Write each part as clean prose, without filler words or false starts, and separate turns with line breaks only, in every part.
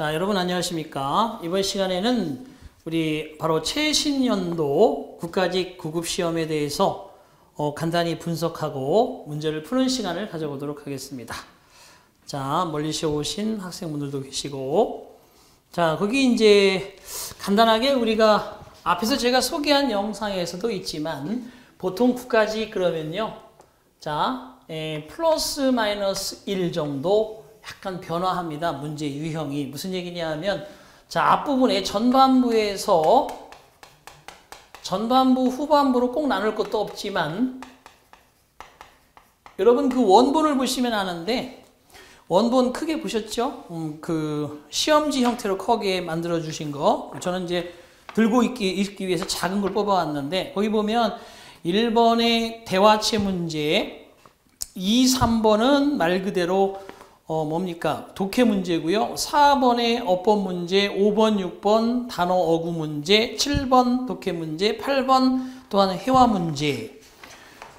자, 여러분 안녕하십니까? 이번 시간에는 우리 바로 최신연도 국가직 구급시험에 대해서 간단히 분석하고 문제를 푸는 시간을 가져보도록 하겠습니다. 자, 멀리서 오신 학생분들도 계시고, 자, 거기 이제 간단하게 우리가 앞에서 제가 소개한 영상에서도 있지만 보통 국가직 그러면요, 자, 플러스 마이너스 1 정도 약간 변화합니다. 문제 유형이. 무슨 얘기냐 하면, 자, 앞부분에 전반부에서 전반부, 후반부로 꼭 나눌 것도 없지만, 여러분 그 원본을 보시면 아는데, 원본 크게 보셨죠? 그 시험지 형태로 크게 만들어 주신 거. 저는 이제 들고 읽기 위해서 작은 걸 뽑아왔는데, 거기 보면 1번의 대화체 문제, 2, 3번은 말 그대로 뭡니까? 독해 문제고요. 4번의 어법 문제, 5번, 6번 단어 어구 문제, 7번 독해 문제, 8번 또한 회화 문제,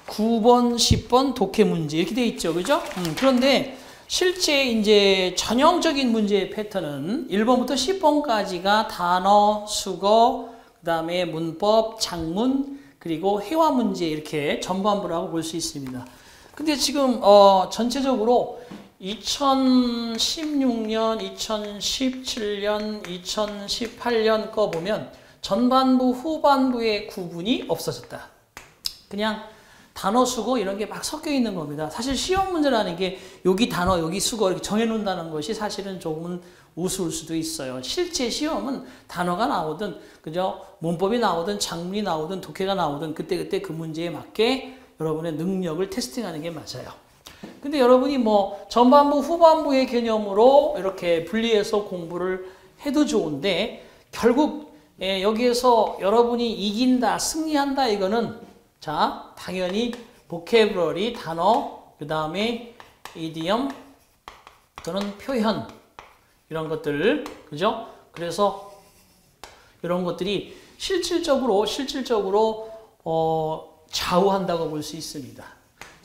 9번, 10번 독해 문제 이렇게 돼 있죠. 그죠? 그런데 실제 이제 전형적인 문제의 패턴은 1번부터 10번까지가 단어, 수거, 그 다음에 문법, 작문, 그리고 회화 문제 이렇게 전반부라고 볼 수 있습니다. 근데 지금 전체적으로 2016년, 2017년, 2018년 거 보면 전반부, 후반부의 구분이 없어졌다. 그냥 단어 수거 이런 게 막 섞여 있는 겁니다. 사실 시험 문제라는 게 여기 단어, 여기 수거 이렇게 정해놓는다는 것이 사실은 조금은 우스울 수도 있어요. 실제 시험은 단어가 나오든, 그죠? 문법이 나오든, 작문이 나오든, 독해가 나오든, 그때그때 그 문제에 맞게 여러분의 능력을 테스팅하는 게 맞아요. 근데 여러분이 뭐 전반부, 후반부의 개념으로 이렇게 분리해서 공부를 해도 좋은데, 결국 여기에서 여러분이 이긴다, 승리한다 이거는, 자, 당연히 보캐브러리, 단어, 그 다음에 이디엄 또는 표현 이런 것들, 그죠? 그래서 이런 것들이 실질적으로 좌우한다고 볼 수 있습니다.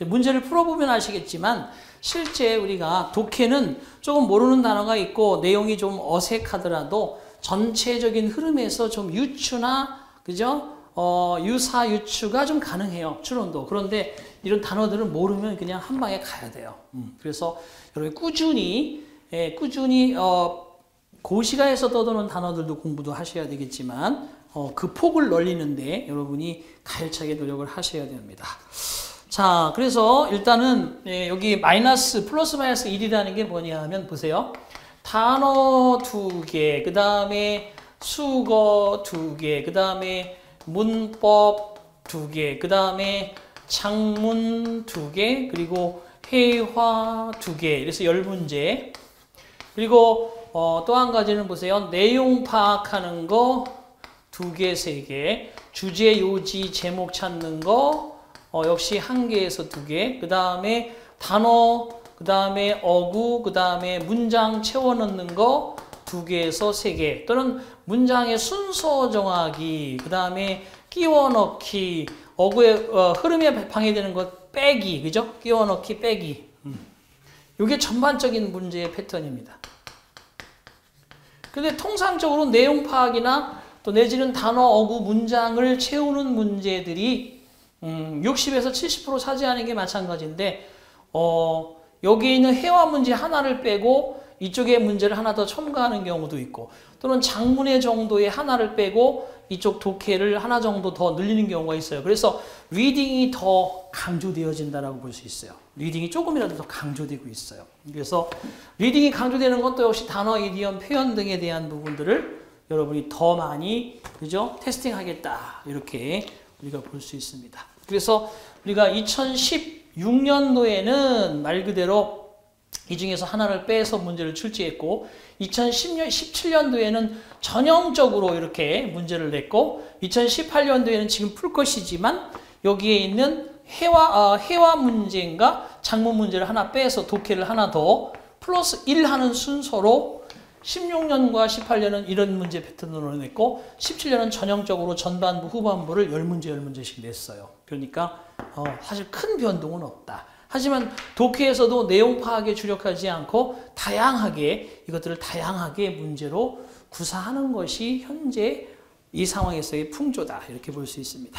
문제를 풀어보면 아시겠지만 실제 우리가 독해는 조금 모르는 단어가 있고 내용이 좀 어색하더라도 전체적인 흐름에서 좀 유추나, 그죠? 유사 유추가 좀 가능해요. 추론도. 그런데 이런 단어들은 모르면 그냥 한 방에 가야 돼요. 그래서 여러분 꾸준히 고시가에서 떠도는 단어들도 공부도 하셔야 되겠지만 그 폭을 넓히는데 여러분이 가열차게 노력을 하셔야 됩니다. 자, 그래서 일단은 여기 플러스 마이너스 1이라는 게 뭐냐 하면 보세요. 단어 2개, 그 다음에 수거 2개, 그 다음에 문법 2개, 그 다음에 작문 2개, 그리고 회화 2개, 그래서 10문제. 그리고 또 한 가지는 보세요. 내용 파악하는 거 2개, 3개, 주제, 요지, 제목 찾는 거 역시 1개에서 2개, 그 다음에 단어, 그 다음에 어구, 그 다음에 문장 채워 넣는 거 2개에서 3개, 또는 문장의 순서 정하기, 그 다음에 끼워 넣기, 어구의 흐름에 방해되는 것 빼기, 그죠? 끼워 넣기, 빼기. 이게 전반적인 문제의 패턴입니다. 근데 통상적으로 내용 파악이나 또 내지는 단어, 어구, 문장을 채우는 문제들이 60에서 70% 차지하는 게 마찬가지인데, 여기에 있는 회화 문제 하나를 빼고 이쪽에 문제를 하나 더 첨가하는 경우도 있고, 또는 작문의 정도의 하나를 빼고 이쪽 독해를 하나 정도 더 늘리는 경우가 있어요. 그래서 리딩이 더 강조되어진다라고 볼 수 있어요. 리딩이 조금이라도 더 강조되고 있어요. 그래서 리딩이 강조되는 건 또 역시 단어, 이디엄, 표현 등에 대한 부분들을 여러분이 더 많이, 그죠? 테스팅하겠다. 이렇게 우리가 볼 수 있습니다. 그래서 우리가 2016년도에는 말 그대로 이 중에서 하나를 빼서 문제를 출제했고, 2017년도에는 전형적으로 이렇게 문제를 냈고, 2018년도에는 지금 풀 것이지만 여기에 있는 회화 문제인가 작문 문제를 하나 빼서 독해를 하나 더 플러스 1 하는 순서로 16년과 18년은 이런 문제 패턴으로 냈고, 17년은 전형적으로 전반부, 후반부를 10문제, 10문제씩 냈어요. 그러니까 사실 큰 변동은 없다. 하지만 독해에서도 내용 파악에 주력하지 않고 다양하게 이것들을 다양하게 문제로 구사하는 것이 현재 이 상황에서의 풍조다. 이렇게 볼 수 있습니다.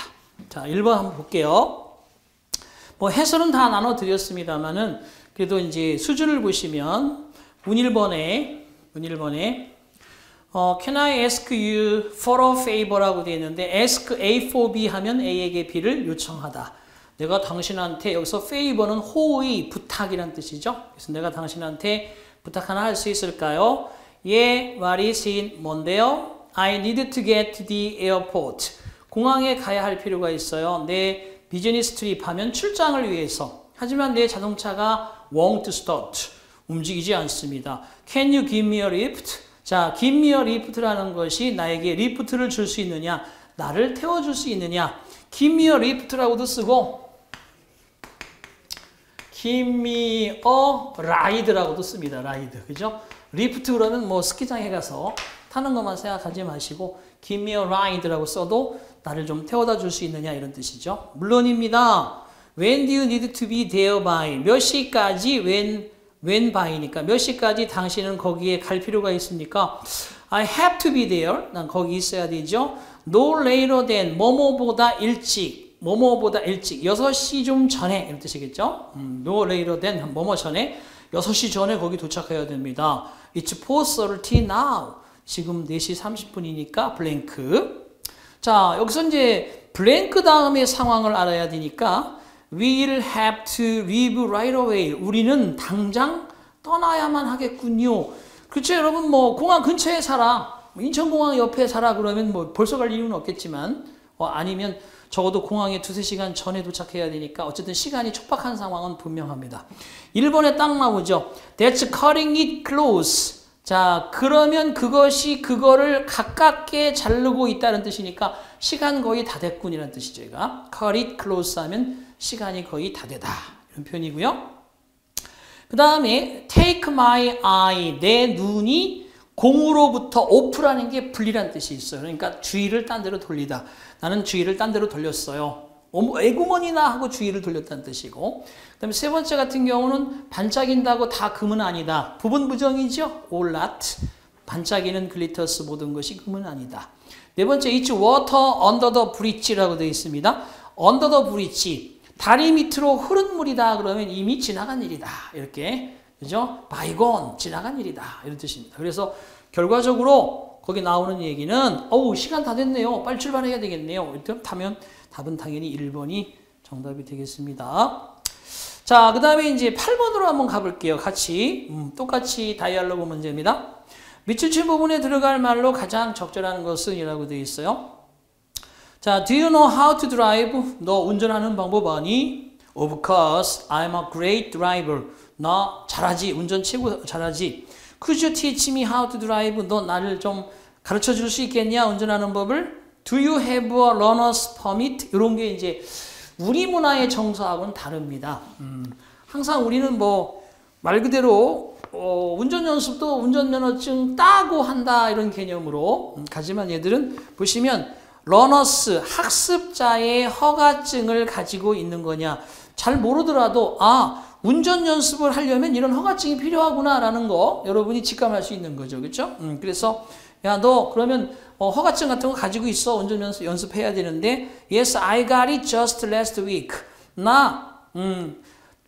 자, 1번 한번 볼게요. 뭐 해설은 다 나눠드렸습니다만은 그래도 이제 수준을 보시면 문 1번에 Can I ask you for a favor라고 되어 있는데 ask A for B 하면 A에게 B를 요청하다. 내가 당신한테 여기서 favor는 호의, 부탁이란 뜻이죠. 그래서 내가 당신한테 부탁 하나 할 수 있을까요? 예, what is it? 뭔데요? I need to get to the airport. 공항에 가야 할 필요가 있어요. 내 비즈니스 트립 하면 출장을 위해서. 하지만 내 자동차가 won't start. 움직이지 않습니다. Can you give me a lift? 자, give me a lift라는 것이 나에게 리프트를 줄 수 있느냐, 나를 태워줄 수 있느냐. give me a lift라고도 쓰고 give me a ride라고도 씁니다. ride. 그죠? 리프트 그러면 뭐 스키장에 가서 타는 것만 생각하지 마시고 give me a ride라고 써도 나를 좀 태워다 줄 수 있느냐 이런 뜻이죠. 물론입니다. When do you need to be there by? 몇 시까지 when by니까 몇 시까지 당신은 거기에 갈 필요가 있습니까? I have to be there. 난 거기 있어야 되죠. No later than 뭐뭐보다 일찍. 6시 좀 전에 이런 뜻이겠죠. No later than 뭐뭐 전에 6시 전에 거기 도착해야 됩니다. It's 4:30 now. 지금 4시 30분이니까 블랭크. 자, 여기서 이제 블랭크 다음에 상황을 알아야 되니까 We'll have to leave right away. 우리는 당장 떠나야만 하겠군요. 그렇죠, 여러분. 뭐 공항 근처에 살아. 인천공항 옆에 살아. 그러면 뭐 벌써 갈 이유는 없겠지만 아니면 적어도 공항에 2-3시간 전에 도착해야 되니까 어쨌든 시간이 촉박한 상황은 분명합니다. 1번에 딱 나오죠. That's cutting it close. 자, 그러면 그거를 가깝게 자르고 있다는 뜻이니까 시간 거의 다 됐군이라는 뜻이죠. 얘가 cut it close 하면 시간이 거의 다 되다. 이런 표현이고요. 그 다음에 take my eye. 내 눈이 공으로부터 off라는 게 분리란 뜻이 있어요. 그러니까 주의를 딴 데로 돌리다. 나는 주의를 딴 데로 돌렸어요. 에구머니나 하고 주의를 돌렸다는 뜻이고. 그 다음에 세 번째 같은 경우는 반짝인다고 다 금은 아니다. 부분 부정이죠. all not. 반짝이는 글리터스 모든 것이 금은 아니다. 네 번째 it's water under the bridge라고 되어 있습니다. under the bridge. 다리 밑으로 흐른 물이다. 그러면 이미 지나간 일이다. 이렇게. 그죠? bygone. 지나간 일이다. 이런 뜻입니다. 그래서 결과적으로 거기 나오는 얘기는 시간 다 됐네요. 빨리 출발해야 되겠네요. 이렇게 하면 답은 당연히 1번이 정답이 되겠습니다. 자, 그 다음에 이제 8번으로 한번 가볼게요. 같이. 똑같이 다이얼로그 문제입니다. 밑줄 부분에 들어갈 말로 가장 적절한 것은 이라고 되어 있어요. 자, do you know how to drive? 너 운전하는 방법 아니? Of course, I'm a great driver. 나 잘하지. 운전 최고 잘하지. Could you teach me how to drive? 너 나를 좀 가르쳐 줄 수 있겠냐? 운전하는 법을? Do you have a learner's permit? 이런 게 이제 우리 문화의 정서하고는 다릅니다. 항상 우리는 뭐 말 그대로 운전 연습도 운전면허증 따고 한다 이런 개념으로 하지만 얘들은 보시면 러너스 학습자의 허가증을 가지고 있는 거냐 잘 모르더라도 운전 연습을 하려면 이런 허가증이 필요하구나 라는 거 여러분이 직감할 수 있는 거죠. 그렇죠? 그래서 야 너 그러면 허가증 같은 거 가지고 있어. 운전 연습해야 되는데 Yes, I got it just last week. 나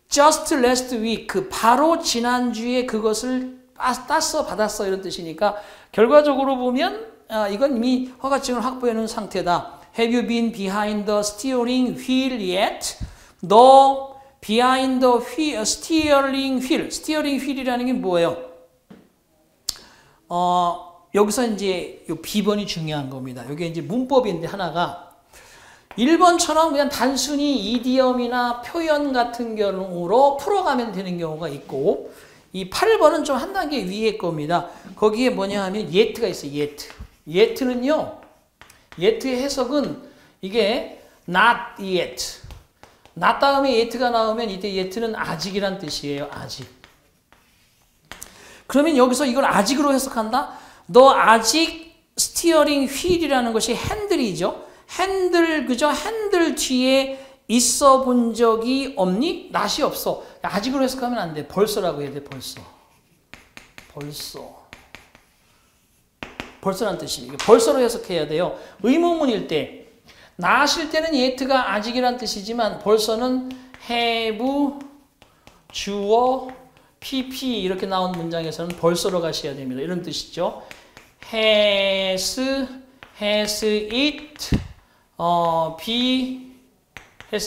just last week 바로 지난주에 그것을 받았어 이런 뜻이니까 결과적으로 보면 이건 이미 허가증을 확보해 놓은 상태다. Have you been behind the steering wheel yet? 너 behind the steering wheel. steering wheel이라는 게 뭐예요? 여기서 이제 요 B번이 중요한 겁니다. 이게 이제 문법인데 하나가 1번처럼 그냥 단순히 이디엄이나 표현 같은 경우로 풀어가면 되는 경우가 있고 이 8번은 좀 한 단계 위에 겁니다. 거기에 뭐냐 하면 yet가 있어요. yet는요. yet의 해석은 이게 not yet. not 다음에 yet가 나오면 이때 yet는 아직이란 뜻이에요. 아직. 그러면 여기서 이걸 아직으로 해석한다? 너 아직 스티어링 휠이라는 것이 핸들이죠. 핸들, 그죠? 핸들 뒤에 있어 본 적이 없니? not이 없어. 아직으로 해석하면 안 돼. 벌써라고 해야 돼. 벌써란 뜻입니다. 벌써로 해석해야 돼요. 의문문일 때 not일 때는 yet가 아직이란 뜻이지만 벌써는 have, 주어, pp 이렇게 나온 문장에서는 벌써로 가셔야 됩니다. 이런 뜻이죠. has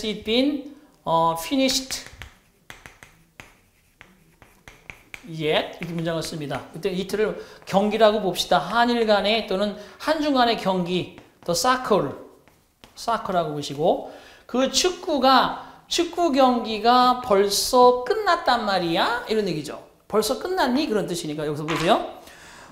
it been finished yet? 이렇게 문장을 씁니다. 그때 it를 경기라고 봅시다. 한일 간의 또는 한중 간의 경기, 또 soccer라고 보시고 그 축구 경기가 벌써 끝났단 말이야? 이런 얘기죠. 벌써 끝났니? 그런 뜻이니까 여기서 보세요.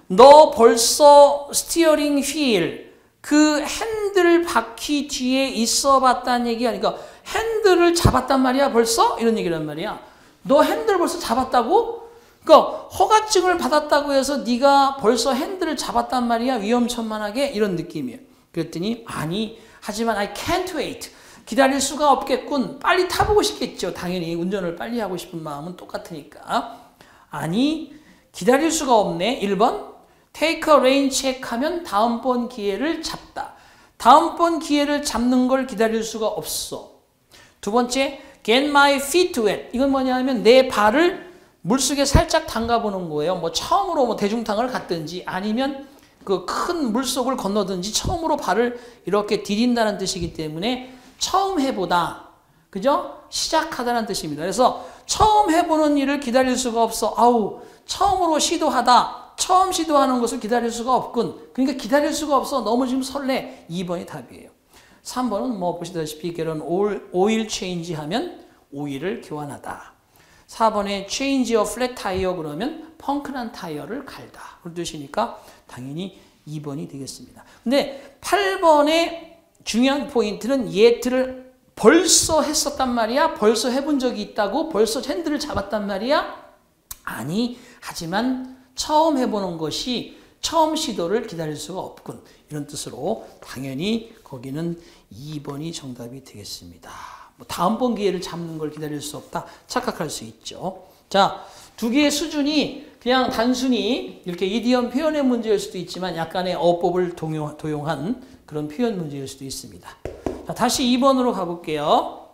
너 벌써 스티어링 휠 그 핸들 바퀴 뒤에 있어 봤다는 얘기 아니까 핸들을 잡았단 말이야 벌써? 이런 얘기란 말이야. 너 핸들 벌써 잡았다고? 그러니까 허가증을 받았다고 해서 네가 벌써 핸들을 잡았단 말이야? 위험천만하게? 이런 느낌이에요. 그랬더니 아니 하지만 I can't wait. 기다릴 수가 없겠군. 빨리 타보고 싶겠죠. 당연히 운전을 빨리 하고 싶은 마음은 똑같으니까. 아니 기다릴 수가 없네. 1번 take a rain check 하면 다음번 기회를 잡다. 다음번 기회를 잡는 걸 기다릴 수가 없어. 두 번째 get my feet wet. 이건 뭐냐 하면 내 발을 물속에 살짝 담가보는 거예요. 뭐 처음으로 뭐 대중탕을 갔든지 아니면 그 큰 물속을 건너든지 처음으로 발을 이렇게 디딘다는 뜻이기 때문에 처음 해보다. 그죠? 시작하다는 뜻입니다. 그래서 처음 해보는 일을 기다릴 수가 없어. 아우, 처음으로 시도하다. 처음 시도하는 것을 기다릴 수가 없군. 그러니까 기다릴 수가 없어. 너무 지금 설레. 2번이 답이에요. 3번은 뭐 보시다시피 결혼 오일 체인지 하면 오일을 교환하다. 4번에 change a flat tire 그러면 펑크난 타이어를 갈다. 그런 뜻이니까 당연히 2번이 되겠습니다. 근데 8번의 중요한 포인트는 yet를 벌써 했었단 말이야? 벌써 해본 적이 있다고? 벌써 핸들을 잡았단 말이야? 아니, 하지만 처음 해보는 것이 처음 시도를 기다릴 수가 없군. 이런 뜻으로 당연히 거기는 2번이 정답이 되겠습니다. 뭐 다음번 기회를 잡는 걸 기다릴 수 없다. 착각할 수 있죠. 자, 두 개의 수준이 그냥 단순히 이렇게 이디엄 표현의 문제일 수도 있지만 약간의 어법을 도용한 그런 표현 문제일 수도 있습니다. 자, 다시 2번으로 가볼게요.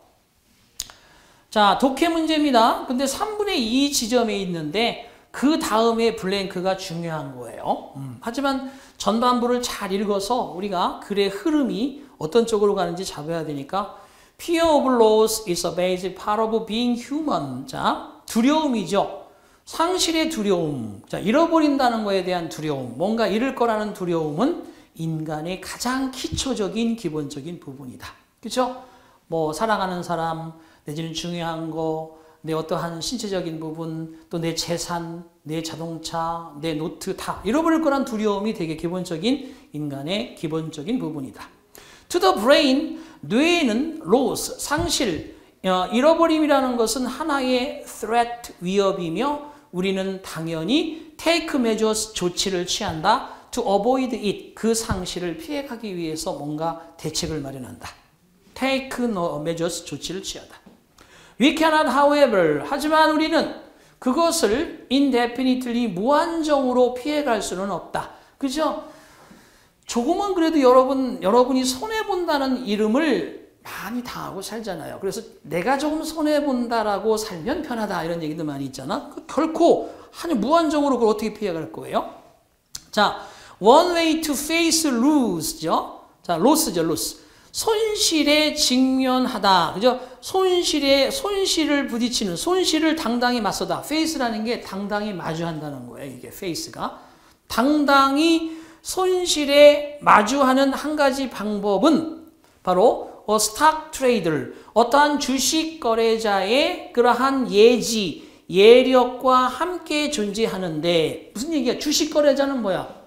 자, 독해 문제입니다. 근데 3분의 2 지점에 있는데 그 다음에 블랭크가 중요한 거예요. 하지만 전반부를 잘 읽어서 우리가 글의 흐름이 어떤 쪽으로 가는지 잡아야 되니까 Fear of loss is a basic part of being human. 자, 두려움이죠. 상실의 두려움. 자, 잃어버린다는 거에 대한 두려움. 뭔가 잃을 거라는 두려움은 인간의 가장 기초적인 기본적인 부분이다. 그렇죠? 뭐 사랑하는 사람, 내지는 중요한 거, 내 어떠한 신체적인 부분, 또 내 재산, 내 자동차, 내 노트 다 잃어버릴 거란 두려움이 되게 기본적인 인간의 기본적인 부분이다. To the brain, 뇌에는 loss, 상실, 잃어버림이라는 것은 하나의 threat, 위협이며 우리는 당연히 take measures, 조치를 취한다. To avoid it, 그 상실을 피해가기 위해서 뭔가 대책을 마련한다. Take measures, 조치를 취하다. We cannot, however, 하지만 우리는 그것을 indefinitely, 무한정으로 피해갈 수는 없다. 그죠? 조금은 그래도 여러분이 손해본다는 이름을 많이 당하고 살잖아요. 그래서 내가 조금 손해본다라고 살면 편하다 이런 얘기도 많이 있잖아. 결코 무한정으로 그걸 어떻게 피해갈 거예요? 자, one way to face loss죠. 자, loss죠, loss. 손실에 직면하다. 그죠? 손실을 부딪히는, 손실을 당당히 맞서다. face라는 게 당당히 마주한다는 거예요. 이게 face가. 당당히 손실에 마주하는 한 가지 방법은 바로 stock trader, 어떠한 주식 거래자의 그러한 예지, 예력과 함께 존재하는데 무슨 얘기야? 주식 거래자는 뭐야?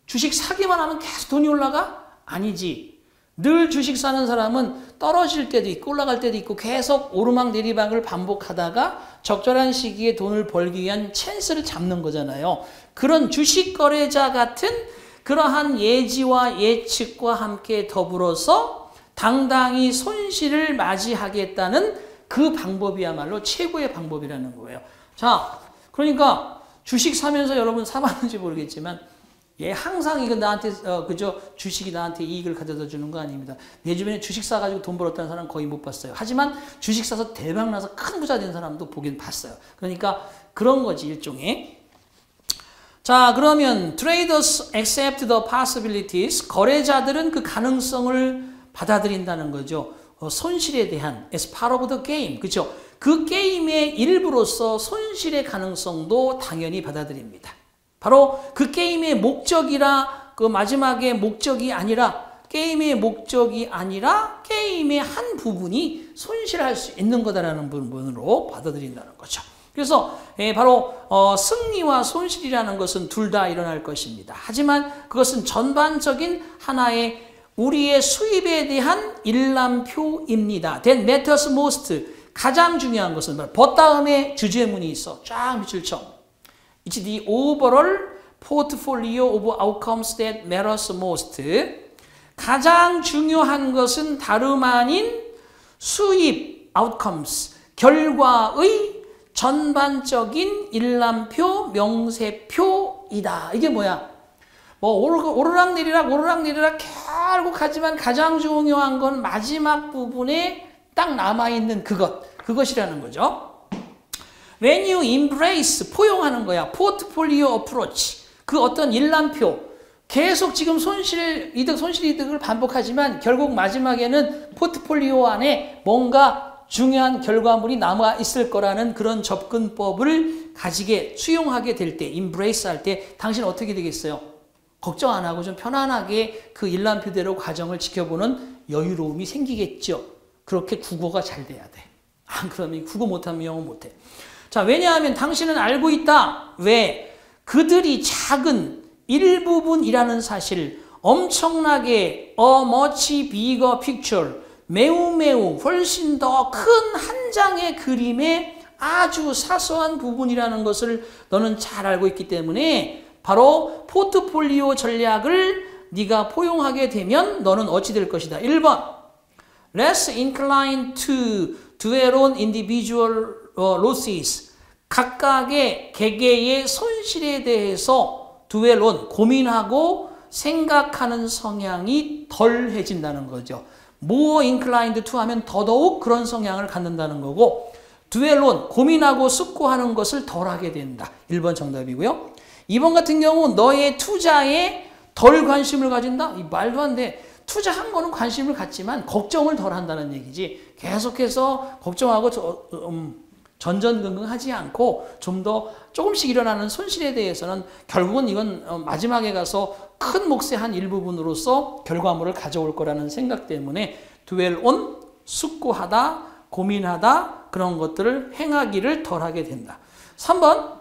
주식 사기만 하면 계속 돈이 올라가? 아니지. 늘 주식 사는 사람은 떨어질 때도 있고 올라갈 때도 있고 계속 오르막 내리막을 반복하다가 적절한 시기에 돈을 벌기 위한 찬스를 잡는 거잖아요. 그런 주식 거래자 같은 그러한 예지와 예측과 함께 더불어서 당당히 손실을 맞이하겠다는 그 방법이야말로 최고의 방법이라는 거예요. 자, 그러니까 주식 사면서 여러분 사봤는지 모르겠지만 항상 이거 나한테 그저 주식이 나한테 이익을 가져다 주는 거 아닙니다. 내 주변에 주식 사가지고 돈 벌었다는 사람 거의 못 봤어요. 하지만 주식 사서 대박 나서 큰 부자 된 사람도 보긴 봤어요. 그러니까 그런 거지 일종의. 자, 그러면 traders accept the possibilities. 거래자들은 그 가능성을 받아들인다는 거죠. 손실에 대한 as part of the game. 그렇죠? 그 게임의 일부로서 손실의 가능성도 당연히 받아들입니다. 바로 그 게임의 목적이라 그 마지막에 목적이 아니라 게임의 목적이 아니라 게임의 한 부분이 손실할 수 있는 거다라는 부분으로 받아들인다는 거죠. 그래서 바로 승리와 손실이라는 것은 둘 다 일어날 것입니다. 하지만 그것은 전반적인 하나의 우리의 수입에 대한 일람표입니다. That matters most. 가장 중요한 것은 벗 다음에 주제문이 있어. 쫙 밑줄 쳐. It's the overall portfolio of outcomes that matters most. 가장 중요한 것은 다름 아닌 수입, outcomes, 결과의 전반적인 일람표, 명세표이다. 이게 뭐야? 뭐 오르락내리락 결국 하지만 가장 중요한 건 마지막 부분에 딱 남아있는 그것이라는 거죠. When you embrace, 포용하는 거야. portfolio approach. 그 어떤 일람표. 계속 지금 손실, 이득을 반복하지만 결국 마지막에는 포트폴리오 안에 뭔가 중요한 결과물이 남아 있을 거라는 그런 접근법을 수용하게 될 때, embrace 할 때 당신 어떻게 되겠어요? 걱정 안 하고 좀 편안하게 그 일람표대로 과정을 지켜보는 여유로움이 생기겠죠. 그렇게 국어가 잘 돼야 돼. 안 그러면 국어 못하면 영어 못해. 자, 왜냐하면 당신은 알고 있다. 왜? 그들이 작은 일부분이라는 사실, 엄청나게 a much bigger picture, 매우 훨씬 더 큰 한 장의 그림의 아주 사소한 부분이라는 것을 너는 잘 알고 있기 때문에 바로 포트폴리오 전략을 네가 포용하게 되면 너는 어찌 될 것이다. 1번 less inclined to dwell on individual losses. 각각의 개개의 손실에 대해서 dwell on, 고민하고 생각하는 성향이 덜해진다는 거죠. more inclined to 하면 더더욱 그런 성향을 갖는다는 거고, dwell on, 고민하고 숙고하는 것을 덜하게 된다. 1번 정답이고요. 2번 같은 경우 너의 투자에 덜 관심을 가진다? 이 말도 안 돼. 투자한 거는 관심을 갖지만 걱정을 덜 한다는 얘기지. 계속해서 걱정하고 전전긍긍하지 않고 좀 더 조금씩 일어나는 손실에 대해서는 결국은 이건 마지막에 가서 큰 몫의 한 일부분으로서 결과물을 가져올 거라는 생각 때문에 dwell on, 숙고하다, 고민하다 그런 것들을 행하기를 덜 하게 된다. 3번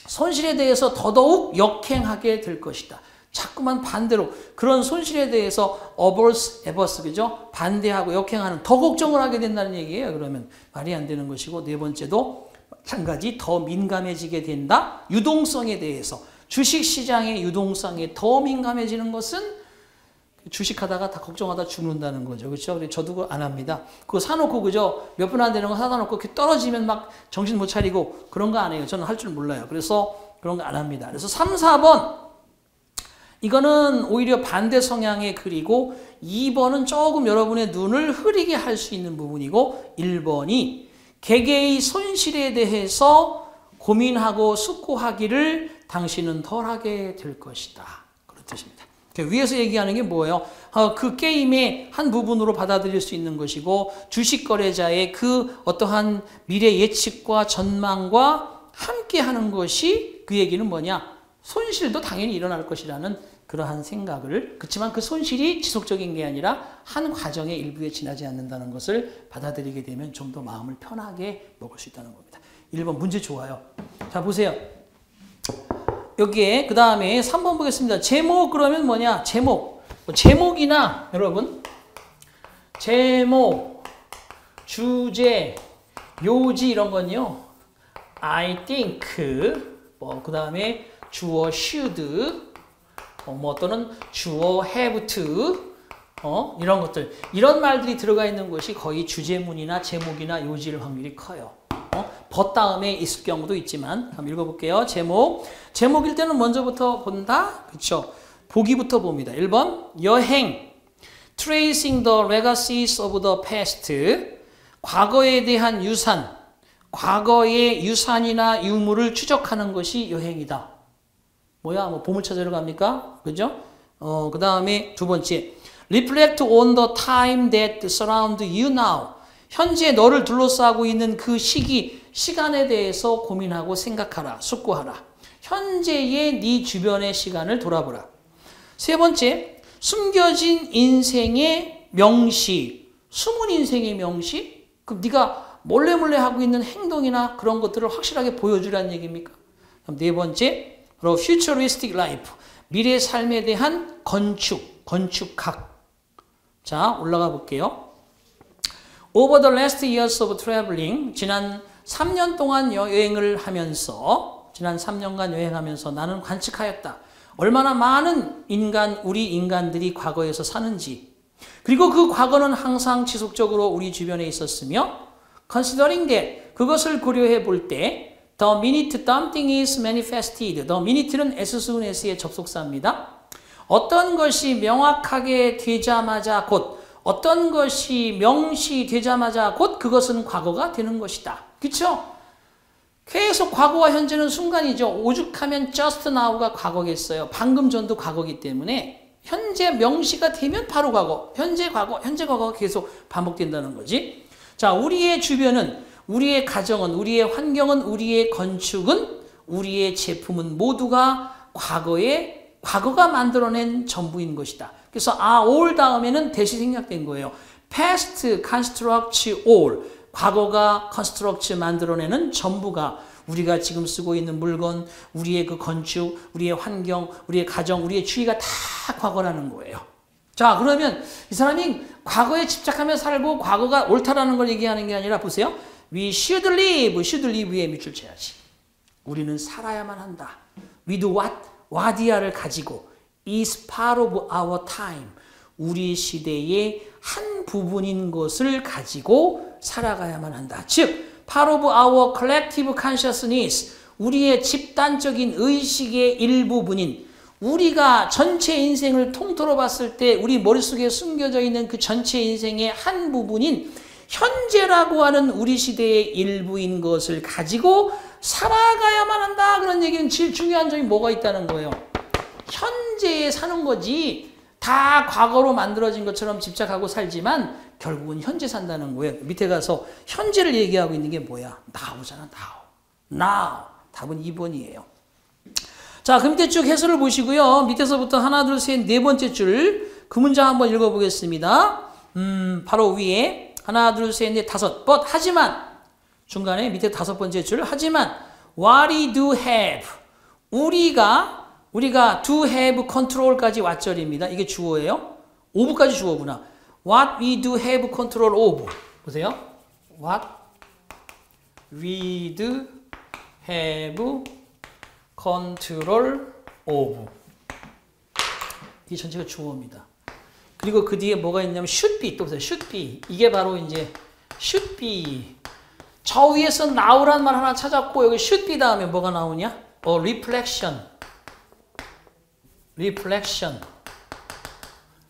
손실에 대해서 더더욱 역행하게 될 것이다. 자꾸만 반대로 그런 손실에 대해서 averse, 그죠? 반대하고 역행하는, 더 걱정을 하게 된다는 얘기예요. 그러면 말이 안 되는 것이고, 네 번째도 마찬가지 더 민감해지게 된다. 유동성에 대해서, 주식시장의 유동성에 더 민감해지는 것은 주식하다가 다 걱정하다 죽는다는 거죠. 그렇죠? 저도 그거 안 합니다. 그거 사놓고 그죠? 몇 분 안 되는 거 사다 놓고 떨어지면 막 정신 못 차리고 그런 거 안 해요. 저는 할 줄 몰라요. 그래서 그런 거 안 합니다. 그래서 3, 4번 이거는 오히려 반대 성향의 글이고, 2번은 조금 여러분의 눈을 흐리게 할 수 있는 부분이고, 1번이 개개의 손실에 대해서 고민하고 숙고하기를 당신은 덜하게 될 것이다. 그런 뜻입니다. 위에서 얘기하는 게 뭐예요? 그 게임의 한 부분으로 받아들일 수 있는 것이고, 주식 거래자의 그 어떠한 미래 예측과 전망과 함께 하는 것이, 그 얘기는 뭐냐? 손실도 당연히 일어날 것이라는 그러한 생각을, 그렇지만 그 손실이 지속적인 게 아니라 한 과정의 일부에 지나지 않는다는 것을 받아들이게 되면 좀 더 마음을 편하게 먹을 수 있다는 겁니다. 1번 문제 좋아요. 자, 보세요. 여기에 그 다음에 3번 보겠습니다. 제목 그러면 뭐냐? 제목이나 여러분 제목, 주제, 요지 이런 건요. I think 그 다음에 주어 should 또는 주어 have to 이런 것들. 이런 말들이 들어가 있는 것이 거의 주제문이나 제목이나 요지일 확률이 커요. but 다음에 있을 경우도 있지만 한번 읽어볼게요. 제목일 때는 먼저부터 본다. 그렇죠? 보기부터 봅니다. 1번 여행 Tracing the legacies of the past 과거에 대한 유산 과거의 유산이나 유물을 추적하는 것이 여행이다. 뭐야? 뭐 보물찾으러 갑니까? 그죠? 그 다음에 두 번째 Reflect on the time that surround you now 현재 너를 둘러싸고 있는 그 시간에 대해서 고민하고 생각하라. 숙고하라. 현재의 네 주변의 시간을 돌아보라. 세 번째, 숨겨진 인생의 명시. 숨은 인생의 명시? 그럼 네가 몰래 하고 있는 행동이나 그런 것들을 확실하게 보여주라는 얘기입니까? 그럼 네 번째, 바로 futuristic life. 미래 삶에 대한 건축학. 자, 올라가 볼게요. Over the last years of traveling, 지난 3년 동안 여행을 하면서, 지난 3년간 여행하면서 나는 관측하였다. 얼마나 많은 우리 인간들이 과거에서 사는지, 그리고 그 과거는 항상 지속적으로 우리 주변에 있었으며, considering that, 그것을 고려해 볼 때, the minute something is manifested, the minute는 as soon as의 접속사입니다. 어떤 것이 명확하게 되자마자 곧, 어떤 것이 명시되자마자 곧 그것은 과거가 되는 것이다. 그렇죠? 계속 과거와 현재는 순간이죠. 오죽하면 just now가 과거겠어요. 방금 전도 과거이기 때문에 현재 명시가 되면 바로 과거, 현재 과거가 계속 반복된다는 거지. 자, 우리의 주변은, 우리의 가정은, 우리의 환경은, 우리의 건축은, 우리의 제품은 모두가 과거가 만들어낸 전부인 것이다. 그래서 all 다음에는 대시 생략된 거예요. past constructs all. 과거가 construct 만들어내는 전부가 우리가 지금 쓰고 있는 물건, 우리의 그 건축, 우리의 환경, 우리의 가정, 우리의 주위가 다 과거라는 거예요. 자, 그러면 이 사람이 과거에 집착하며 살고 과거가 옳다라는 걸 얘기하는 게 아니라 보세요. We should live에 밑줄 쳐야지. 우리는 살아야만 한다. With what이야를 가지고 is part of our time. 우리 시대의 한 부분인 것을 가지고 살아가야만 한다. 즉, part of our collective consciousness. 우리의 집단적인 의식의 일부분인 우리가 전체 인생을 통틀어 봤을 때 우리 머릿속에 숨겨져 있는 그 전체 인생의 한 부분인 현재라고 하는 우리 시대의 일부인 것을 가지고 살아가야만 한다. 그런 얘기는 제일 중요한 점이 뭐가 있다는 거예요. 현재에 사는 거지 다 과거로 만들어진 것처럼 집착하고 살지만 결국은 현재 산다는 거예요. 밑에 가서 현재를 얘기하고 있는 게 뭐야? now잖아. now. 답은 2번이에요. 자, 그 밑에 쭉 해설을 보시고요. 밑에서부터 하나, 둘, 셋, 네 번째 줄 그 문장 한번 읽어보겠습니다. 바로 위에 하나, 둘, 셋, 넷, 다섯. but 하지만 중간에 밑에 다섯 번째 줄 하지만 what we do have 우리가 do have control까지 왓절입니다. 이게 주어예요. ove까지 주어구나. What we do have control of. 보세요. What we do have control of. 이 전체가 주어입니다. 그리고 그 뒤에 뭐가 있냐면 should be. 또 보세요. should be. 이게 바로 이제 should be. 저 위에서 now란 말 하나 찾았고 여기 should be 다음에 뭐가 나오냐? reflection.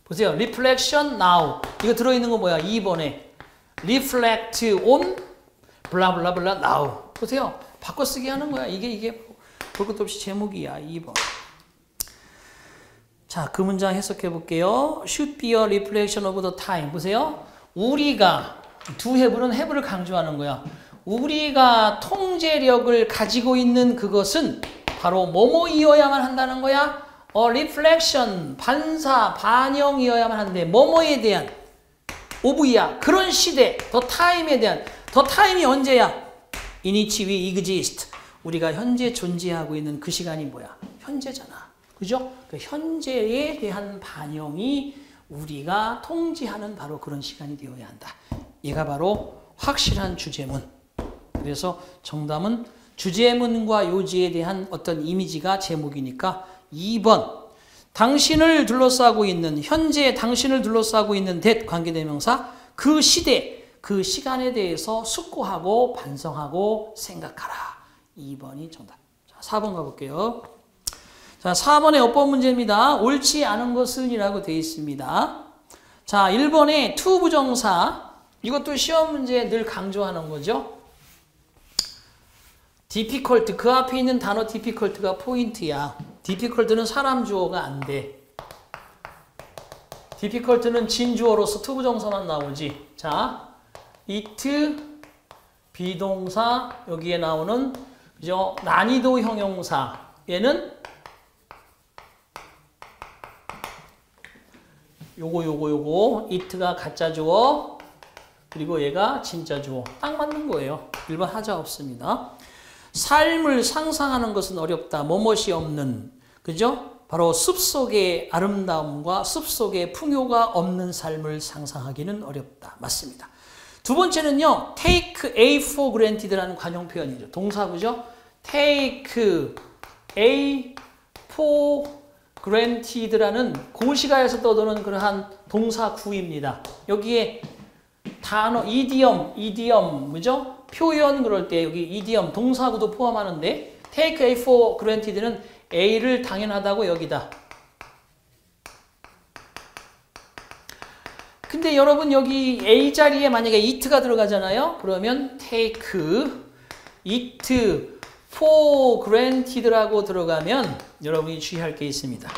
보세요. reflection now. 이거 들어있는 거 뭐야? 2번에 reflect on 블라블라블라 now. 보세요. 바꿔쓰기 하는 거야. 이게 볼 것도 없이 제목이야. 2번. 자, 그 문장 해석해 볼게요. should be a reflection of the time. 보세요. 우리가 do have는 have를 강조하는 거야. 우리가 통제력을 가지고 있는 그것은 바로 뭐뭐이어야만 한다는 거야. reflection, 반영이어야만 하는데 뭐뭐에 대한 of야. 그런 시대, the time에 대한 the time이 언제야? in which we exist. 우리가 현재 존재하고 있는 그 시간이 뭐야? 현재잖아. 그죠? 그 현재에 대한 반영이 우리가 통제하는 바로 그런 시간이 되어야 한다. 얘가 바로 확실한 주제문. 그래서 정답은 주제문과 요지에 대한 어떤 이미지가 제목이니까 2번. 당신을 둘러싸고 있는, 현재 당신을 둘러싸고 있는 that 관계대명사, 그 시대, 그 시간에 대해서 숙고하고 반성하고 생각하라. 2번이 정답. 자, 4번 가볼게요. 자, 4번의 어법 문제입니다. 옳지 않은 것은 이라고 되어 있습니다. 자, 1번의 to 부정사, 이것도 시험 문제에 늘 강조하는 거죠. difficult, 그 앞에 있는 단어 difficult가 포인트야. difficult는 사람 주어가 안 돼. difficult는 진주어로서 to 부정사만 나오지. 자, it, 비동사, 여기에 나오는, 그죠? 난이도 형용사. 얘는 요거 it가 가짜 주어, 그리고 얘가 진짜 주어. 딱 맞는 거예요. 일반 하자 없습니다. 삶을 상상하는 것은 어렵다. 뭐뭇이 없는, 그죠? 바로 숲속의 아름다움과 숲속의 풍요가 없는 삶을 상상하기는 어렵다. 맞습니다. 두 번째는요, take A for granted라는 관용 표현이죠. 동사구죠. take A for granted라는 고시가에서 떠도는 그러한 동사구입니다. 여기에 단어, idiom, 그죠? 표현 그럴 때 여기 idiom, 동사구도 포함하는데 take A for granted는 A를 당연하다고 여기다. 근데 여러분 여기 A 자리에 만약에 it가 들어가잖아요. 그러면 take it for granted라고 들어가면 여러분이 주의할 게 있습니다.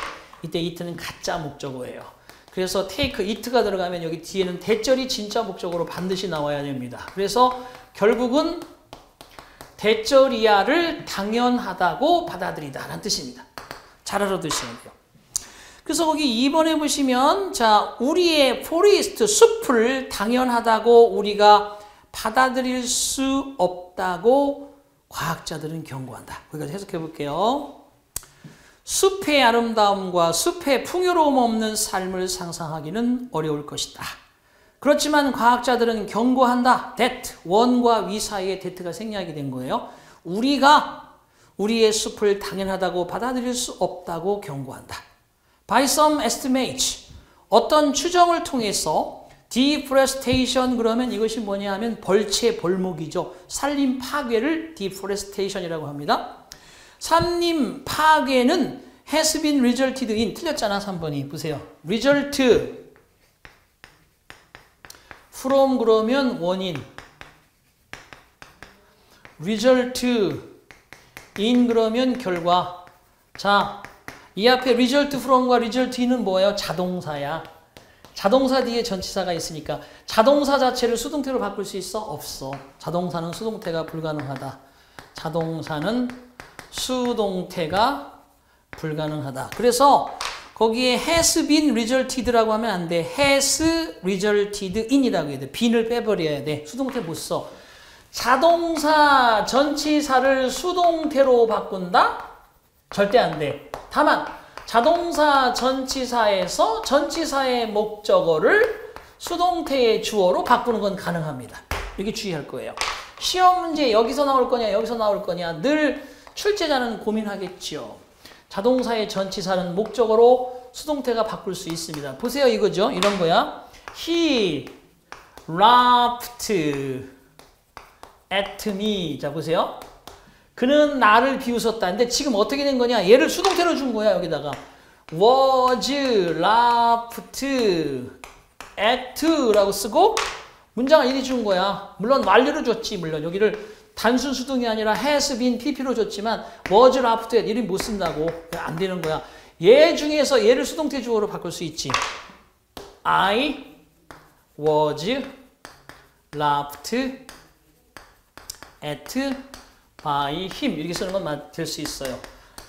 이때 it는 가짜 목적어예요. 그래서 take it가 들어가면 여기 뒤에는 대절이 진짜 목적어로 반드시 나와야 됩니다. 그래서 결국은 대절이야를 당연하다고 받아들이다 라는 뜻입니다. 잘 알아두셔야 돼요. 그래서 거기 2번에 보시면 자, 우리의 포레스트, 숲을 당연하다고 우리가 받아들일 수 없다고 과학자들은 경고한다. 거기까지 해석해 볼게요. 숲의 아름다움과 숲의 풍요로움 없는 삶을 상상하기는 어려울 것이다. 그렇지만 과학자들은 경고한다. that, 원과 위 사이에 that가 생략이 된 거예요. 우리가 우리의 숲을 당연하다고 받아들일 수 없다고 경고한다. By some estimates, 어떤 추정을 통해서 deforestation 그러면 이것이 뭐냐 하면 벌채, 벌목이죠. 산림 파괴를 deforestation이라고 합니다. 산림 파괴는 has been resulted in, 틀렸잖아 3번이. 보세요. result from 그러면 원인, result in 그러면 결과. 자, 이 앞에 result from과 result in은 뭐예요? 자동사야. 자동사 뒤에 전치사가 있으니까 자동사 자체를 수동태로 바꿀 수 있어? 없어. 자동사는 수동태가 불가능하다. 자동사는 수동태가 불가능하다. 그래서 거기에 has been resulted라고 하면 안 돼. has resulted in이라고 해야 돼. bean을 빼버려야 돼. 수동태 못 써. 자동사 전치사를 수동태로 바꾼다? 절대 안 돼. 다만 자동사 전치사에서 전치사의 목적어를 수동태의 주어로 바꾸는 건 가능합니다. 이렇게 주의할 거예요. 시험 문제 여기서 나올 거냐 여기서 나올 거냐 늘 출제자는 고민하겠죠. 자동사의 전치사는 목적어로 수동태가 바꿀 수 있습니다. 보세요, 이거죠. 이런 거야. He laughed at me. 자, 보세요. 그는 나를 비웃었다. 근데 지금 어떻게 된 거냐? 얘를 수동태로 준 거야, 여기다가. was laughed at 라고 쓰고 문장을 이리 준 거야. 물론 완료로 줬지, 물론. 여기를 단순 수동이 아니라 has been pp로 줬지만 was laughed at 이름 못 쓴다고. 안 되는 거야. 얘 중에서 얘를 수동태 주어로 바꿀 수 있지. I was laughed at by him. 이렇게 쓰는 건 될 수 있어요.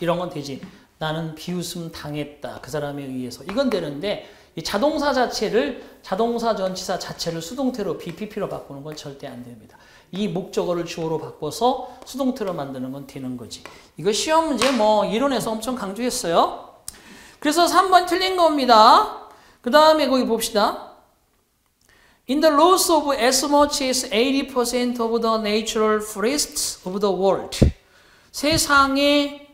이런 건 되지. 나는 비웃음 당했다. 그 사람에 의해서. 이건 되는데 이 자동사 자체를 자동사 전치사 자체를 수동태로 BPP로 바꾸는 건 절대 안 됩니다. 이 목적어를 주어로 바꿔서 수동태로 만드는 건 되는 거지. 이거 시험 문제 뭐 이론에서 엄청 강조했어요. 그래서 3번 틀린 겁니다. 그 다음에 거기 봅시다. In the loss of as much as 80% of the natural forests of the world. 세상의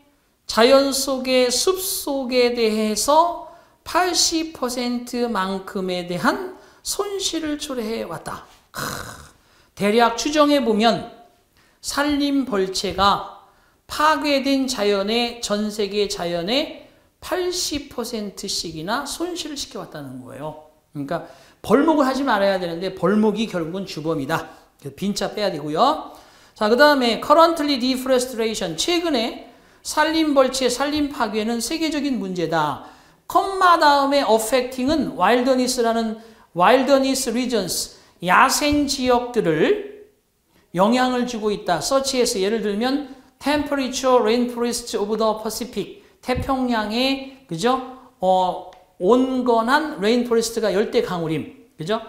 자연 속의 숲속에 대해서 80%만큼에 대한 손실을 초래해 왔다. 대략 추정해 보면 산림 벌채가 파괴된 자연의 전 세계 자연의 80%씩이나 손실을 시켜왔다는 거예요. 그러니까 벌목을 하지 말아야 되는데 벌목이 결국은 주범이다. 빈자 빼야 되고요. 자, 그 다음에 currently deforestation, 최근에 산림 벌채, 산림 파괴는 세계적인 문제다. 컴마 다음에 affecting은 wilderness라는 wilderness regions, 야생 지역들을 영향을 주고 있다. such as 예를 들면 temperature rainforest of the Pacific, 태평양의 그죠? 온건한 레인포레스트가 열대 강우림, 그죠?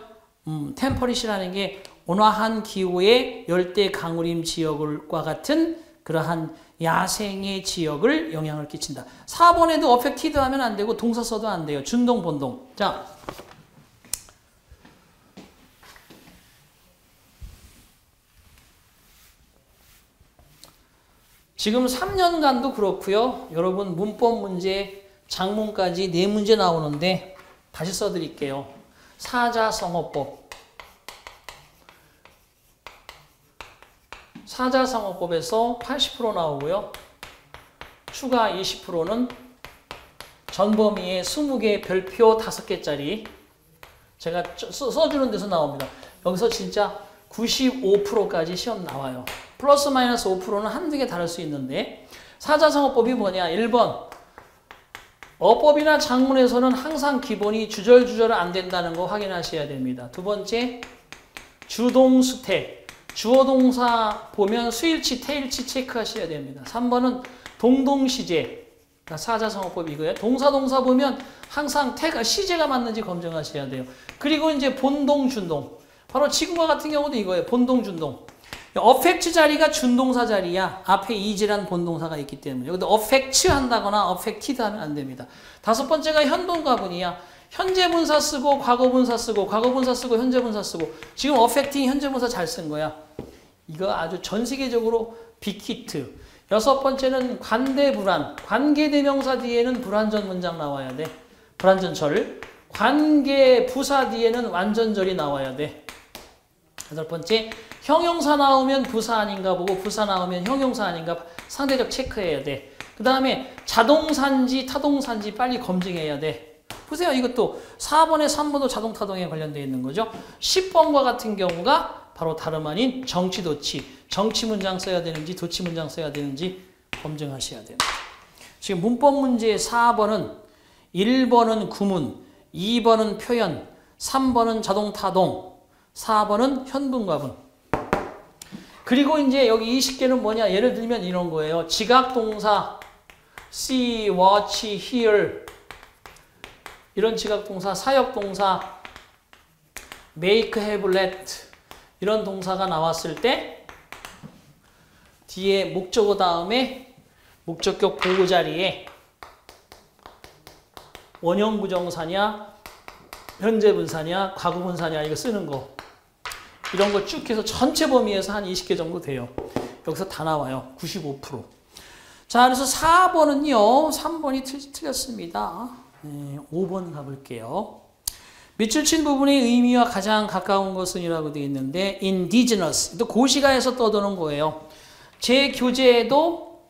템퍼리시라는 게 온화한 기후의 열대 강우림 지역과 같은 그러한 야생의 지역을 영향을 끼친다. 4번에도 어펙티드 하면 안 되고 동사 써도 안 돼요. 준동, 본동. 자, 지금 3년간도 그렇고요. 여러분 문법 문제 장문까지 4문제 나오는데 다시 써드릴게요. 사자성어법. 사자성어법에서 80% 나오고요. 추가 20%는 전범위의 20개 별표 5개짜리 제가 써주는 데서 나옵니다. 여기서 진짜 95%까지 시험 나와요. 플러스 마이너스 5%는 한두 개 다를 수 있는데 사자성어법이 뭐냐? 1번 어법이나 장문에서는 항상 기본이 주절주절 안 된다는 거 확인하셔야 됩니다. 두 번째, 주동수태. 주어동사 보면 수일치, 태일치 체크하셔야 됩니다. 3번은 동동시제. 그러니까 사자성어법 이거예요. 동사 보면 항상 태가 시제가 맞는지 검증하셔야 돼요. 그리고 이제 본동, 준동. 바로 지금과 같은 경우도 이거예요. 본동, 준동. 어펙트 자리가 준동사 자리야. 앞에 이지란 본동사가 있기 때문에. 여기도 어펙트 한다거나 어펙티드 하면 안 됩니다. 5번째가 현동가분이야. 현재분사 쓰고 과거분사 쓰고 과거분사 쓰고 현재분사 쓰고 지금 어펙팅 현재분사 잘 쓴 거야. 이거 아주 전 세계적으로 빅히트. 6번째는 관대불안. 관계대명사 뒤에는 불완전 문장 나와야 돼. 불완전절. 관계부사 뒤에는 완전절이 나와야 돼. 8번째, 형용사 나오면 부사 아닌가 보고 부사 나오면 형용사 아닌가 상대적 체크해야 돼. 그 다음에 자동사인지 타동사인지 빨리 검증해야 돼. 보세요. 이것도 4번에 3번도 자동타동에 관련되어 있는 거죠. 10번과 같은 경우가 바로 다름 아닌 정치도치. 정치 문장 써야 되는지 도치 문장 써야 되는지 검증하셔야 됩니다. 지금 문법 문제 4번은 1번은 구문, 2번은 표현, 3번은 자동타동, 4번은 현분과분. 그리고 이제 여기 20개는 뭐냐? 예를 들면 이런 거예요. 지각동사, see, watch, hear 이런 지각동사, 사역동사, make, have, let 이런 동사가 나왔을 때 뒤에 목적어 다음에 목적격 보호 자리에 원형부정사냐, 현재분사냐, 과거분사냐 이거 쓰는 거 이런 거 쭉 해서 전체 범위에서 한 20개 정도 돼요. 여기서 다 나와요. 95%. 자, 그래서 4번은요. 3번이 틀렸습니다. 네, 5번 가볼게요. 밑줄 친 부분의 의미와 가장 가까운 것은 이라고 되어 있는데 indigenous. 또 고시가에서 떠도는 거예요. 제 교재에도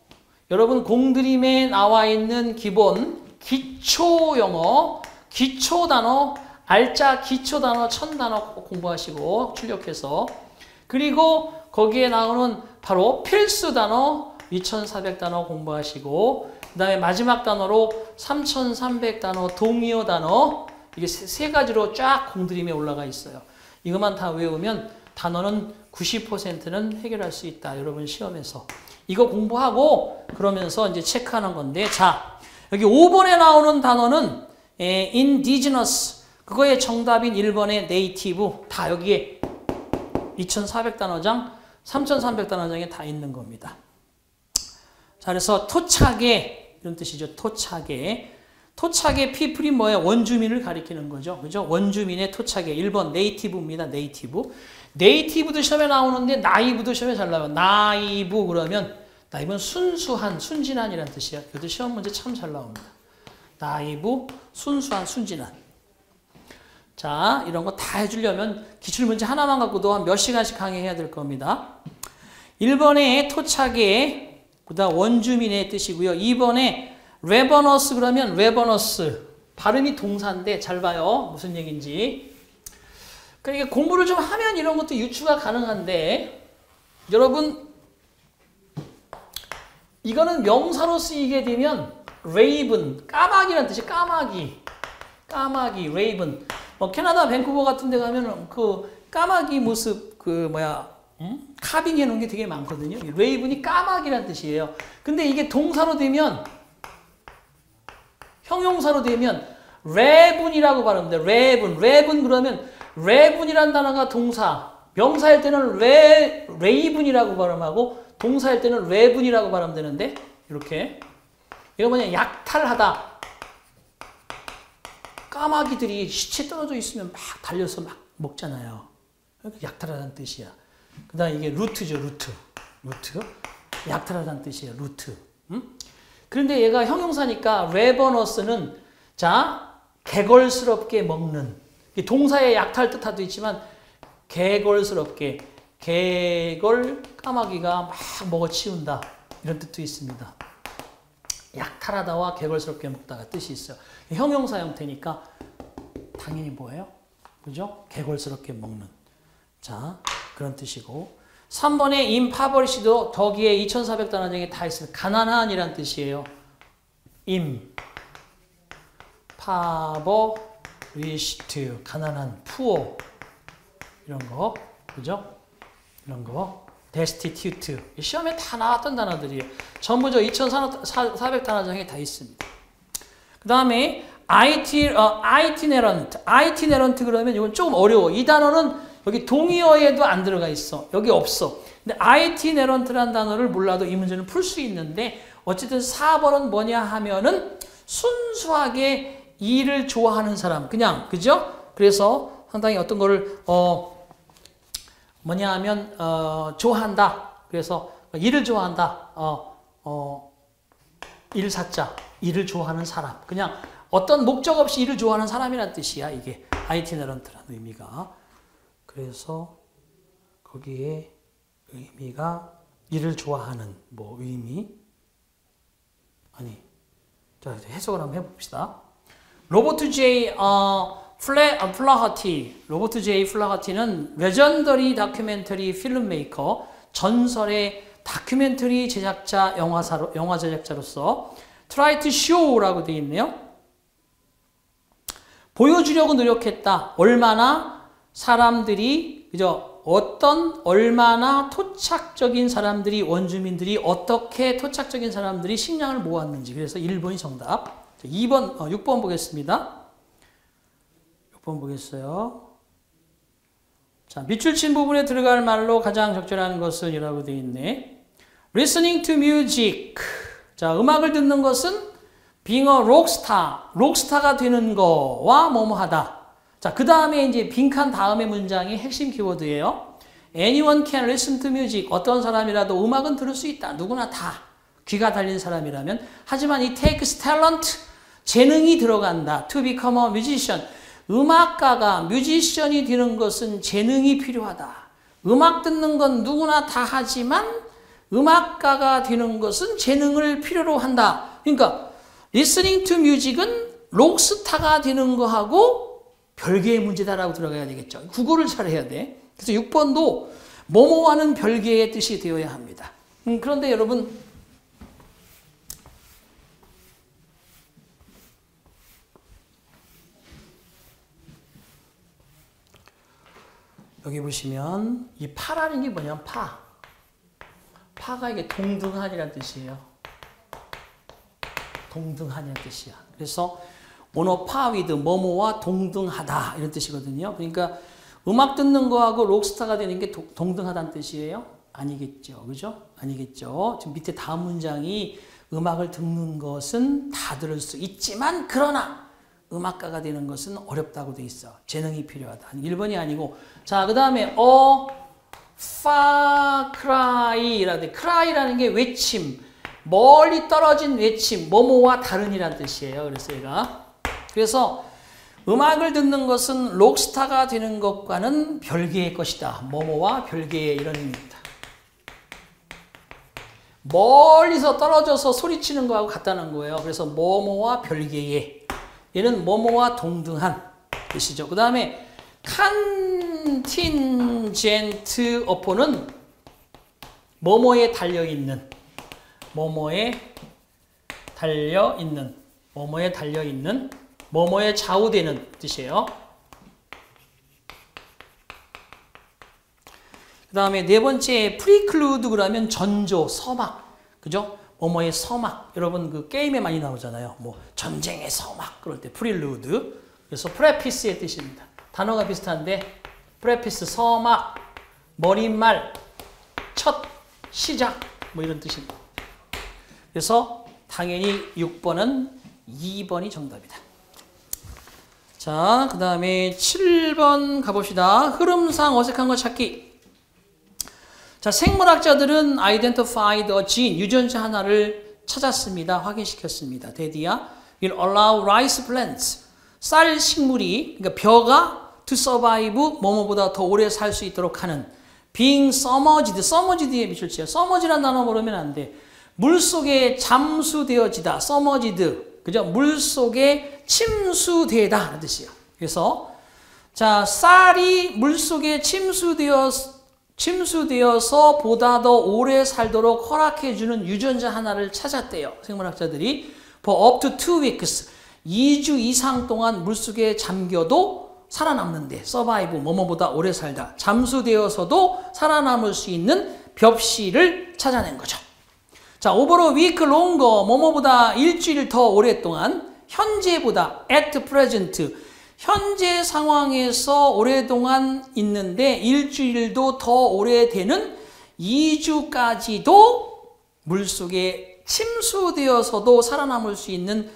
여러분 공드림에 나와 있는 기본 기초 영어, 기초 단어 알짜 기초 단어 1000단어 공부하시고 출력해서 그리고 거기에 나오는 바로 필수 단어 2400단어 공부하시고 그 다음에 마지막 단어로 3300단어 동의어 단어 이게 세 가지로 쫙 공드림에 올라가 있어요. 이것만 다 외우면 단어는 90%는 해결할 수 있다. 여러분 시험에서. 이거 공부하고 그러면서 이제 체크하는 건데 자 여기 5번에 나오는 단어는 indigenous 그거의 정답인 1번의 네이티브 다 여기에 2400단어장, 3300단어장에 다 있는 겁니다. 자, 그래서 토착의 이런 뜻이죠. 토착의. 토착의 피플이 뭐예요? 원주민을 가리키는 거죠. 그죠? 원주민의 토착의 1번 네이티브입니다. 네이티브. 네이티브도 시험에 나오는데 나이브도 시험에 잘 나와요. 나이브 그러면 나이브는 순수한, 순진한이라는 뜻이야. 이것도 시험 문제 참 잘 나옵니다. 나이브, 순수한, 순진한. 자, 이런 거 다 해주려면 기출문제 하나만 갖고도 한 몇 시간씩 강의해야 될 겁니다. 1번에 토착의, 그 다음 원주민의 뜻이고요. 2번에 레버너스 그러면 레버너스. 발음이 동사인데 잘 봐요. 무슨 얘기인지. 그러니까 공부를 좀 하면 이런 것도 유추가 가능한데 여러분 이거는 명사로 쓰이게 되면 레이븐, 까마귀라는 뜻이 까마귀, 레이븐. 뭐 캐나다 밴쿠버 같은 데 가면 그 까마귀 모습 카빙 해놓은 게 되게 많거든요. 레이븐이 까마귀라는 뜻이에요. 근데 이게 동사로 되면 형용사로 되면 레분이라고 발음합니다. 레분 그러면 레분이라는 단어가 동사, 명사일 때는 레이분이라고 발음하고 동사일 때는 레분이라고 발음되는데 이렇게 이거 뭐냐 약탈하다. 까마귀들이 시체 떨어져 있으면 막 달려서 막 먹잖아요. 약탈하다는 뜻이야. 그 다음에 이게 루트죠. 루트. 약탈하다는 뜻이에요. 루트. 그런데 얘가 형용사니까 레버너스는 자 개걸스럽게 먹는 동사의 약탈 뜻하도 있지만 개걸스럽게 까마귀가 막 먹어치운다 이런 뜻도 있습니다. 약탈하다와 개걸스럽게 먹다가 뜻이 있어요. 형용사 형태니까 당연히 뭐예요? 그죠? 개걸스럽게 먹는. 자, 그런 뜻이고. 3번에 impoverished도 덕이에 2400단어장에 다 있습니다. 가난한이란 뜻이에요. impoverished, 가난한, poor 이런 거, 그죠? 이런 거. destitute. 시험에 다 나왔던 단어들이에요. 전부 저 2400단어장에 다 있습니다. 그 다음에 itinerant 그러면 이건 조금 어려워. 이 단어는 여기 동의어에도 안 들어가 있어. 여기 없어. 근데 itinerant라는 단어를 몰라도 이 문제는 풀 수 있는데 어쨌든 4번은 뭐냐 하면은 순수하게 일을 좋아하는 사람. 그냥 그죠? 그래서 상당히 어떤 거를 뭐냐 하면 좋아한다. 그래서 일을 좋아한다. 일사자. 일을 좋아하는 사람. 그냥 어떤 목적 없이 일을 좋아하는 사람이란 뜻이야. 이게 itinerant라는 의미가. 그래서 거기에 의미가 일을 좋아하는 뭐 의미 아니 자 해석을 한번 해봅시다. 로버트 J. 플라하티 로버트 J. 플라하티는 레전더리 다큐멘터리 필름메이커 전설의 다큐멘터리 제작자 영화 제작자로서 try to show라고 되어 있네요. 보여주려고 노력했다. 얼마나 사람들이 그죠? 얼마나 토착적인 사람들이 원주민들이 어떻게 토착적인 사람들이 식량을 모았는지. 그래서 1번이 정답. 2번 6번 보겠습니다. 6번 보겠어요. 자, 밑줄 친 부분에 들어갈 말로 가장 적절한 것은 이라고 되어 있네. Listening to music. 자, 음악을 듣는 것은 being a 록스타가 되는 거와 뭐뭐 하다. 자, 그 다음에 이제 빈칸 다음의 문장이 핵심 키워드예요. Anyone can listen to music. 어떤 사람이라도 음악은 들을 수 있다. 누구나 다. 귀가 달린 사람이라면. 하지만 it takes talent. 재능이 들어간다. To become a musician. 음악가가 뮤지션이 되는 것은 재능이 필요하다. 음악 듣는 건 누구나 다 하지만 음악가가 되는 것은 재능을 필요로 한다. 그러니까 listening to music은 록스타가 되는 거하고 별개의 문제다라고 들어가야 되겠죠. 국어를 잘해야 돼. 그래서 6번도 뭐뭐와는 별개의 뜻이 되어야 합니다. 그런데 여러분 여기 보시면 이 파라는 게 뭐냐면 파가 이게 동등한이라는 뜻이에요. 동등한이라는 뜻이야. 그래서 오너 파위드 뭐뭐와 동등하다 이런 뜻이거든요. 그러니까 음악 듣는 거하고 록스타가 되는 게 동등하다는 뜻이에요? 아니겠죠. 그죠? 아니겠죠. 지금 밑에 다음 문장이 음악을 듣는 것은 다 들을 수 있지만 그러나 음악가가 되는 것은 어렵다고 돼 있어. 재능이 필요하다. 1번이 아니고 자, 그 다음에 far cry라는 cry라는 게 외침, 멀리 떨어진 외침, 뭐뭐와 다른이라는 뜻이에요. 그래서 음악을 듣는 것은 록스타가 되는 것과는 별개의 것이다. 뭐뭐와 별개의 이런 의미입니다. 멀리서 떨어져서 소리치는 거하고 같다는 거예요. 그래서 뭐뭐와 별개의, 얘는 뭐뭐와 동등한 뜻이죠. 그 다음에 contingent upon은 뭐뭐에 달려있는, 뭐뭐에 달려있는, 뭐뭐에 달려있는, 뭐뭐에 좌우되는 뜻이에요. 그 다음에 네 번째 preclude 그러면 전조, 서막, 그죠? 뭐뭐의 서막. 여러분 그 게임에 많이 나오잖아요. 뭐 전쟁의 서막 그럴 때 prelude. 그래서 preface의 뜻입니다. 단어가 비슷한데 preface 서막, 머릿말, 첫 시작 뭐 이런 뜻입니다. 그래서 당연히 6번은 2번이 정답이다. 자, 그 다음에 7번 가봅시다. 흐름상 어색한 거 찾기. 자, 생물학자들은 identified a gene, 유전자 하나를 찾았습니다. 확인시켰습니다. 대디야 will allow rice plants, 쌀 식물이, 그러니까 벼가 to survive, 뭐뭐보다 더 오래 살 수 있도록 하는 being submerged, submerged에 미출지야. submerge라는 단어 모르면 안 돼. 물속에 잠수되어지다, submerged, 그죠? 물속에 침수되다 하는 뜻이에요. 그래서 자, 쌀이 물속에 침수되어서 보다 더 오래 살도록 허락해주는 유전자 하나를 찾았대요. 생물학자들이 for up to 2 weeks, 2주 이상 동안 물속에 잠겨도 살아남는데 survive, 뭐뭐보다 오래 살다, 잠수되어서도 살아남을 수 있는 벽시를 찾아낸 거죠. 자, over a week longer, 뭐뭐보다 일주일 더 오랫동안, 현재보다 at present, 현재 상황에서 오랫동안 있는데 일주일도 더 오래되는 2주까지도 물속에 침수되어서도 살아남을 수 있는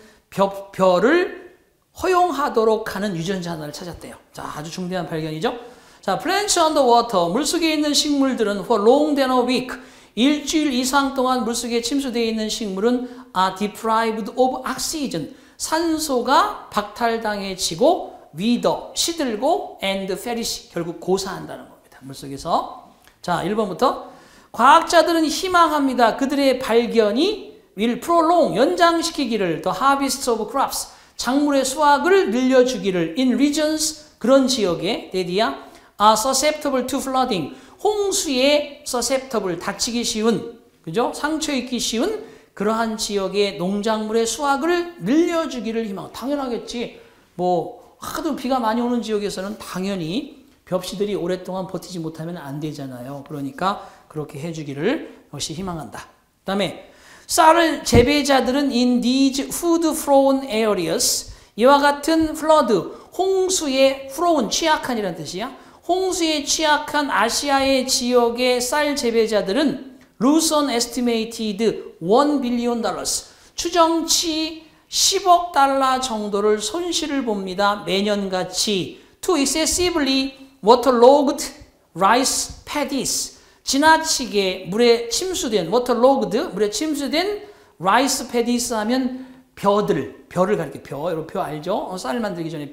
벼를 허용하도록 하는 유전자 하나를 찾았대요. 자, 아주 중대한 발견이죠. 자, plants underwater, 물속에 있는 식물들은 for long than a week, 일주일 이상 동안 물속에 침수되어 있는 식물은 are deprived of oxygen, 산소가 박탈당해지고 wither, 시들고 and perish, 결국 고사한다는 겁니다. 물속에서. 자, 1번부터 과학자들은 희망합니다. 그들의 발견이 will prolong, 연장시키기를, the harvest of crops, 작물의 수확을 늘려주기를, in regions, 그런 지역에, 대디야, are susceptible to flooding, 홍수에 susceptible, 다치기 쉬운, 그죠? 상처 입기 쉬운 그러한 지역의 농작물의 수확을 늘려주기를 희망합니다. 당연하겠지. 뭐 하도 비가 많이 오는 지역에서는 당연히 벽시들이 오랫동안 버티지 못하면 안 되잖아요. 그러니까 그렇게 해주기를 역시 희망한다. 그 다음에 쌀을 재배자들은 in these food-prone areas, 이와 같은 flood, 홍수에 prone, 취약한이라는 뜻이야. 홍수에 취약한 아시아의 지역의 쌀 재배자들은 lose an estimated $1 billion, 추정치 10억 달러 정도를 손실을 봅니다. 매년같이 to excessively waterlogged rice paddies, 지나치게 물에 침수된, waterlogged, 물에 침수된 rice paddies 하면 벼를 가리켜. 벼, 여러분 벼 알죠? 쌀 만들기 전에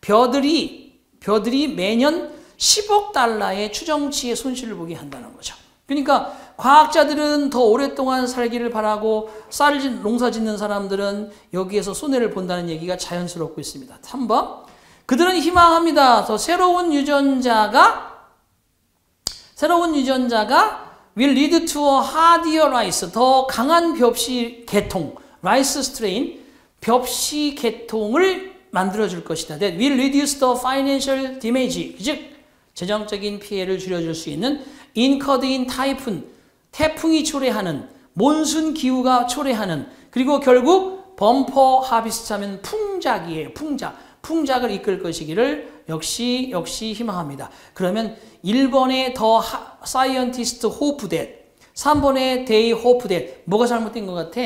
벼들이 매년 10억 달러의 추정치의 손실을 보게 한다는 거죠. 그러니까 과학자들은 더 오랫동안 살기를 바라고 쌀 농사 짓는 사람들은 여기에서 손해를 본다는 얘기가 자연스럽고 있습니다. 3번. 그들은 희망합니다. 더 새로운 유전자가 will lead to a hardier rice, 더 강한 벽시 계통, rice strain, 벽시 계통을 만들어줄 것이다. That will reduce the financial damage, 즉 재정적인 피해를 줄여줄 수 있는 incurred in typhoon, 태풍이 초래하는, 몬순 기후가 초래하는, 그리고 결국 범퍼 하비스트하면 풍작이에요. 풍작을 이끌 것이기를 역시 희망합니다. 그러면 1번에 더 scientist hope that, 3번에 they hope that, 뭐가 잘못된 것 같아?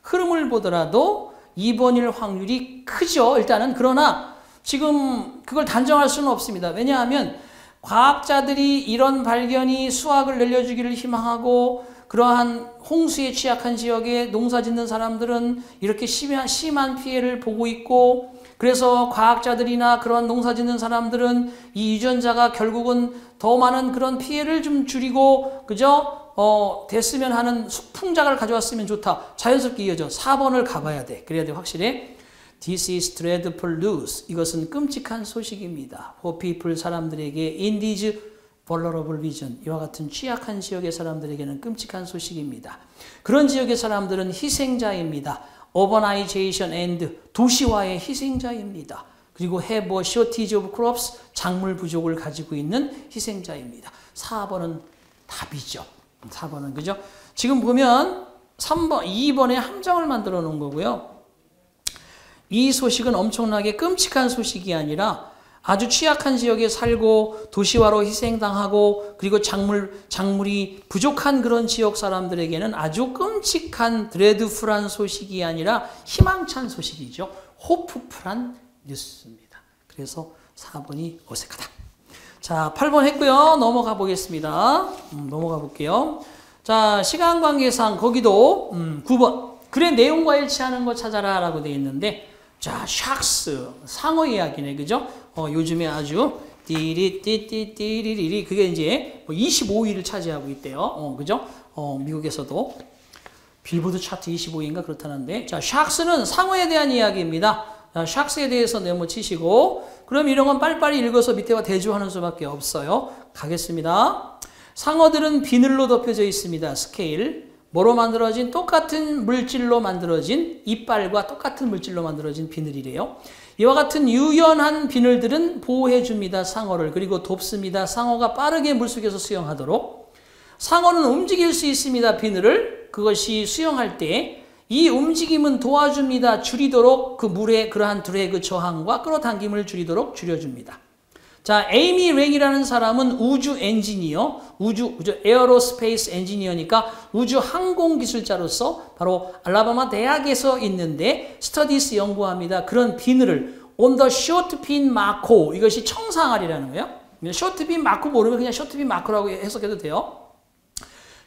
흐름을 보더라도 2번일 확률이 크죠. 일단은. 그러나 지금 그걸 단정할 수는 없습니다. 왜냐하면 과학자들이 이런 발견이 수확을 늘려주기를 희망하고 그러한 홍수에 취약한 지역에 농사 짓는 사람들은 이렇게 심한 피해를 보고 있고 그래서 과학자들이나 그런 농사 짓는 사람들은 이 유전자가 결국은 더 많은 그런 피해를 좀 줄이고 그죠? 됐으면 하는 풍작을 가져왔으면 좋다. 자연스럽게 이어져. 4번을 가봐야 돼. 그래야 돼 확실히. This is dreadful news. 이것은 끔찍한 소식입니다. For people 사람들에게 in this vulnerable region 이와 같은 취약한 지역의 사람들에게는 끔찍한 소식입니다. 그런 지역의 사람들은 희생자입니다. urbanization and 도시화의 희생자입니다. 그리고 have a shortage of crops 작물 부족을 가지고 있는 희생자입니다. 4번은 답이죠. 4번은 그죠? 지금 보면 3번, 2번에 함정을 만들어 놓은 거고요. 이 소식은 엄청나게 끔찍한 소식이 아니라 아주 취약한 지역에 살고 도시화로 희생당하고 그리고 작물이 부족한 그런 지역 사람들에게는 아주 끔찍한 드레드풀한 소식이 아니라 희망찬 소식이죠. 호프풀한 뉴스입니다. 그래서 4번이 어색하다. 자, 8번 했고요. 넘어가 보겠습니다. 넘어가 볼게요. 자, 시간 관계상 거기도 9번. 그래 내용과 일치하는 거 찾아라 라고 되어 있는데 자, 샥스 상어 이야기네. 그죠? 요즘에 아주 띠리띠띠띠리리 그게 이제 25위를 차지하고 있대요. 그죠? 미국에서도 빌보드 차트 25위인가 그렇다는데 자, 샥스는 상어에 대한 이야기입니다. 자, 샥스에 대해서 메모치시고 그럼 이런 건 빨리빨리 읽어서 밑에와 대조하는 수밖에 없어요. 가겠습니다. 상어들은 비늘로 덮여져 있습니다. 스케일. 뭐로 만들어진 똑같은 물질로 만들어진 이빨과 똑같은 물질로 만들어진 비늘이래요. 이와 같은 유연한 비늘들은 보호해줍니다. 상어를. 그리고 돕습니다. 상어가 빠르게 물속에서 수영하도록. 상어는 움직일 수 있습니다. 비늘을. 그것이 수영할 때 이 움직임은 도와줍니다. 줄이도록 그 물의 그러한 드래그 저항과 끌어당김을 줄이도록 줄여줍니다. 자, 에이미 랭이라는 사람은 우주 엔지니어, 에어로스페이스 엔지니어니까 우주 항공 기술자로서 바로 알라바마 대학에서 있는데 스터디스 연구합니다. 그런 비늘을 on the short pin 마코 이것이 청상알이라는 거예요. short pin 마코 모르면 그냥 short pin 마코라고 해석해도 돼요.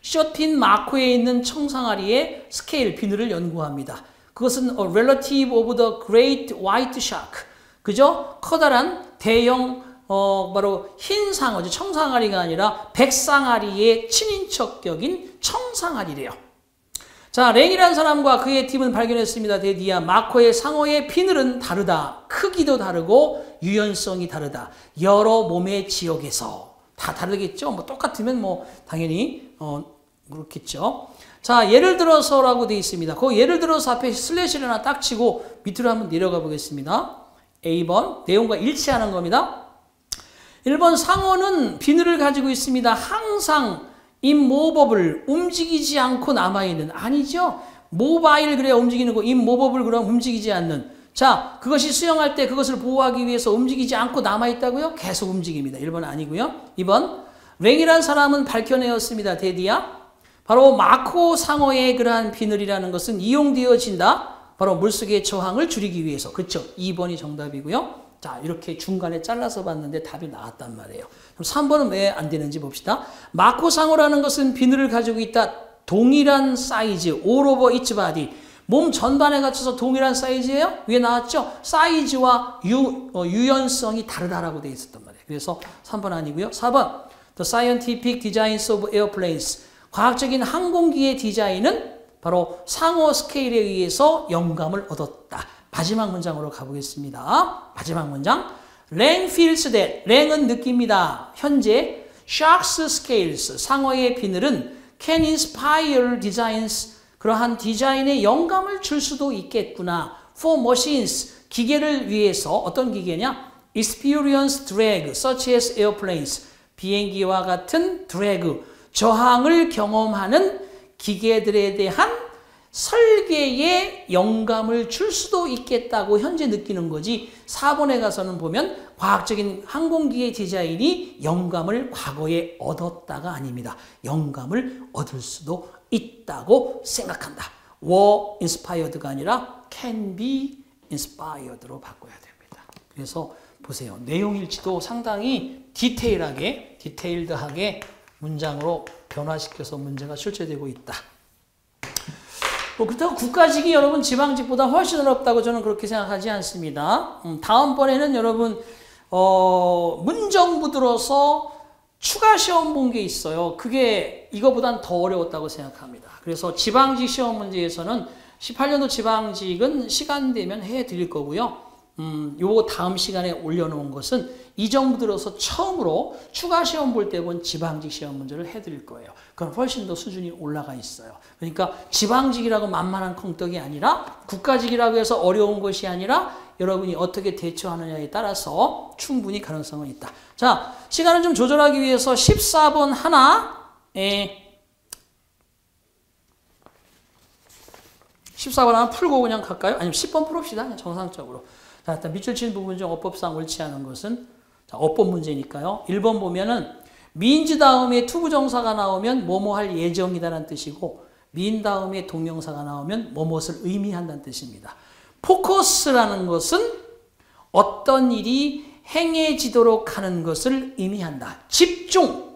short pin 마코에 있는 청상아리의 스케일 비늘을 연구합니다. 그것은 a relative of the great white shark. 그죠? 커다란 대형 바로 흰 상어죠. 청상아리가 아니라 백상아리의 친인척격인 청상아리래요. 자, 랭이라는 사람과 그의 팀은 발견했습니다. 드디어 마코의 상어의 비늘은 다르다. 크기도 다르고 유연성이 다르다. 여러 몸의 지역에서 다 다르겠죠. 뭐 똑같으면 뭐 당연히 그렇겠죠. 자, 예를 들어서라고 되어 있습니다. 그 예를 들어서 앞에 슬래시를 하나 딱 치고 밑으로 한번 내려가 보겠습니다. A번 내용과 일치하는 겁니다. 1번 상어는 비늘을 가지고 있습니다. 항상 immovable 움직이지 않고 남아있는 아니죠. 모바일 그래야 움직이는 거 immovable 그럼 움직이지 않는 자 그것이 수영할 때 그것을 보호하기 위해서 움직이지 않고 남아있다고요? 계속 움직입니다. 1번 아니고요. 2번 랭이라는 사람은 밝혀내었습니다. 데디야 바로 마코 상어의 그러한 비늘이라는 것은 이용되어진다. 바로 물속의 저항을 줄이기 위해서 그렇죠. 2번이 정답이고요. 자, 이렇게 중간에 잘라서 봤는데 답이 나왔단 말이에요. 그럼 3번은 왜 안 되는지 봅시다. 마코상어라는 것은 비늘을 가지고 있다. 동일한 사이즈, all over its body. 몸 전반에 갖춰서 동일한 사이즈예요? 위에 나왔죠? 사이즈와 유연성이 다르다라고 되어 있었단 말이에요. 그래서 3번 아니고요. 4번, the scientific designs of airplanes. 과학적인 항공기의 디자인은 바로 상어 스케일에 의해서 영감을 얻었다. 마지막 문장으로 가보겠습니다. 마지막 문장. Lang feels that. 랭은 느낍니다. 현재 sharks scales. 상어의 비늘은 can inspire designs. 그러한 디자인에 영감을 줄 수도 있겠구나. For machines. 기계를 위해서 어떤 기계냐? Experience drag such as airplanes. 비행기와 같은 드래그. 저항을 경험하는 기계들에 대한 설계에 영감을 줄 수도 있겠다고 현재 느끼는 거지 4번에 가서는 보면 과학적인 항공기의 디자인이 영감을 과거에 얻었다가 아닙니다. 영감을 얻을 수도 있다고 생각한다. were inspired가 아니라 can be inspired로 바꿔야 됩니다. 그래서 보세요. 내용일지도 상당히 디테일드하게 문장으로 변화시켜서 문제가 출제되고 있다. 그렇다고 국가직이 여러분 지방직보다 훨씬 어렵다고 저는 그렇게 생각하지 않습니다. 다음번에는 여러분 문정부 들어서 추가 시험 본 게 있어요. 그게 이거보단 더 어려웠다고 생각합니다. 그래서 지방직 시험 문제에서는 18년도 지방직은 시간 되면 해드릴 거고요. 요거 다음 시간에 올려놓은 것은 이 정부 들어서 처음으로 추가 시험 볼 때 본 지방직 시험 문제를 해드릴 거예요. 그건 훨씬 더 수준이 올라가 있어요. 그러니까 지방직이라고 만만한 콩떡이 아니라 국가직이라고 해서 어려운 것이 아니라 여러분이 어떻게 대처하느냐에 따라서 충분히 가능성은 있다. 자, 시간을 좀 조절하기 위해서 14번 하나에 14번 하나 풀고 그냥 갈까요? 아니면 10번 풀읍시다. 그냥 정상적으로. 자, 일단 밑줄 치는 부분 중 어법상 옳지 않은 것은 자, 어법 문제니까요. 1번 보면은 미인지 다음에 투부정사가 나오면 뭐뭐 할 예정이다라는 뜻이고 미인 다음에 동명사가 나오면 뭐뭇을 의미한다는 뜻입니다. 포커스라는 것은 어떤 일이 행해지도록 하는 것을 의미한다. 집중,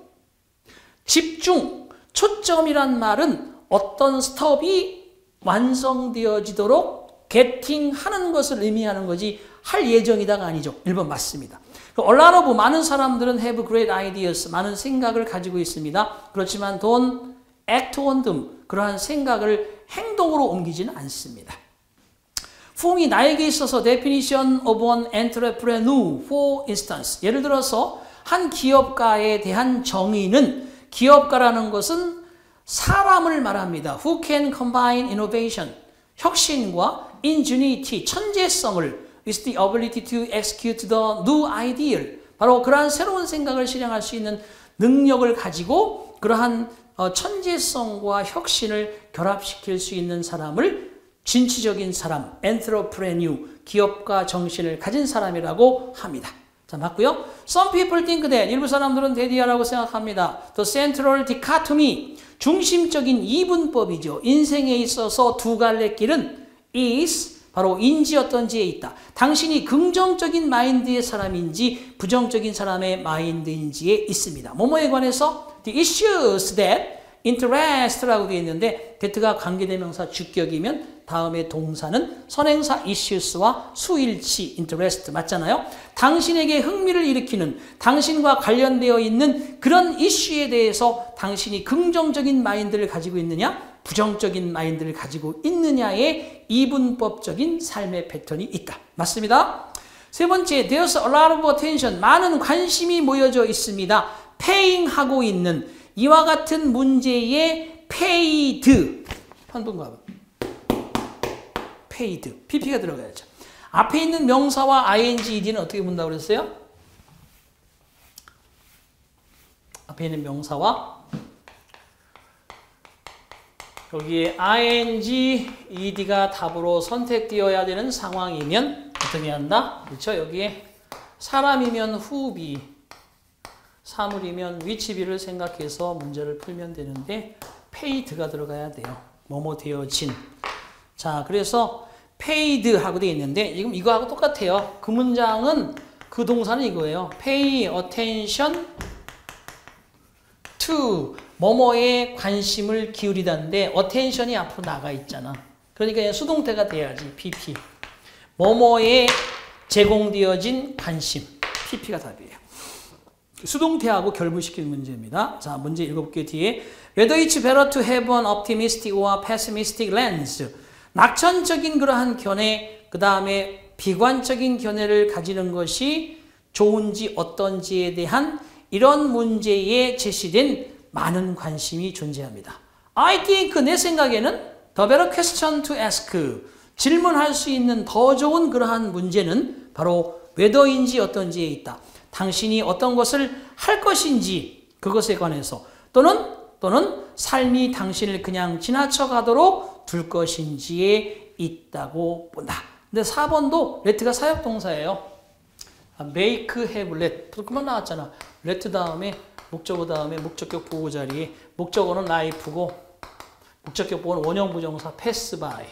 초점이란 말은 어떤 스톱이 완성되어지도록 게팅하는 것을 의미하는 거지 할 예정이다가 아니죠. 1번 맞습니다. A lot of 많은 사람들은 have great ideas 많은 생각을 가지고 있습니다. 그렇지만 don't act on them 그러한 생각을 행동으로 옮기지는 않습니다. form이 나에게 있어서 definition of an entrepreneur for instance 예를 들어서 한 기업가에 대한 정의는 기업가라는 것은 사람을 말합니다. Who can combine innovation 혁신과 ingenuity 천재성을 with the ability to execute the new ideal 바로 그러한 새로운 생각을 실행할 수 있는 능력을 가지고 그러한 천재성과 혁신을 결합시킬 수 있는 사람을 진취적인 사람, entrepreneur, 기업가 정신을 가진 사람이라고 합니다. 자, 맞고요. Some people think that 일부 사람들은 대디아라고 생각합니다. The central dichotomy 중심적인 이분법이죠. 인생에 있어서 두 갈래 길은 is 바로 인지 어떤지에 있다. 당신이 긍정적인 마인드의 사람인지 부정적인 사람의 마인드인지에 있습니다. 뭐뭐에 관해서 the issues that interest라고 되어 있는데 that가 관계대명사 주격이면 다음에 동사는 선행사 issues와 수일치 interest 맞잖아요. 당신에게 흥미를 일으키는 당신과 관련되어 있는 그런 이슈에 대해서 당신이 긍정적인 마인드를 가지고 있느냐 부정적인 마인드를 가지고 있느냐의 이분법적인 삶의 패턴이 있다. 맞습니다. 세 번째, there's a lot of attention. 많은 관심이 모여져 있습니다. paying 하고 있는 이와 같은 문제에 paid. 한번 가봐. paid. pp가 들어가야죠. 앞에 있는 명사와 ing, ed는 어떻게 본다고 그랬어요? 앞에 있는 명사와 여기에 ing, ed가 답으로 선택되어야 되는 상황이면 어떻게 한다? 그렇죠? 여기에 사람이면 who be, 사물이면 which be를 생각해서 문제를 풀면 되는데 paid가 들어가야 돼요. 뭐뭐 되어진. 자, 그래서 paid 하고 되어 있는데 지금 이거하고 똑같아요. 그 문장은 그 동사는 이거예요. pay attention to 뭐뭐에 관심을 기울이다인데 attention이 앞으로 나가 있잖아. 그러니까 수동태가 돼야지. pp. 뭐뭐에 제공되어진 관심. pp가 답이에요. 수동태하고 결부시킬 문제입니다. 자, 문제 읽어볼게요. 뒤에 Whether it's better to have an optimistic or pessimistic lens. 낙천적인 그러한 견해, 그 다음에 비관적인 견해를 가지는 것이 좋은지 어떤지에 대한 이런 문제에 제시된 많은 관심이 존재합니다. I think 내 생각에는 the better question to ask 질문할 수 있는 더 좋은 그러한 문제는 바로 whether인지 어떤지에 있다. 당신이 어떤 것을 할 것인지 그것에 관해서 또는 삶이 당신을 그냥 지나쳐 가도록 둘 것인지에 있다고 본다. 근데 4번도 let가 사역동사예요. make, have, let. 그만 나왔잖아. let 다음에 목적어 다음에 목적격 보호 자리에 목적어는 life고 목적격 보호는 원형 부정사 pass by.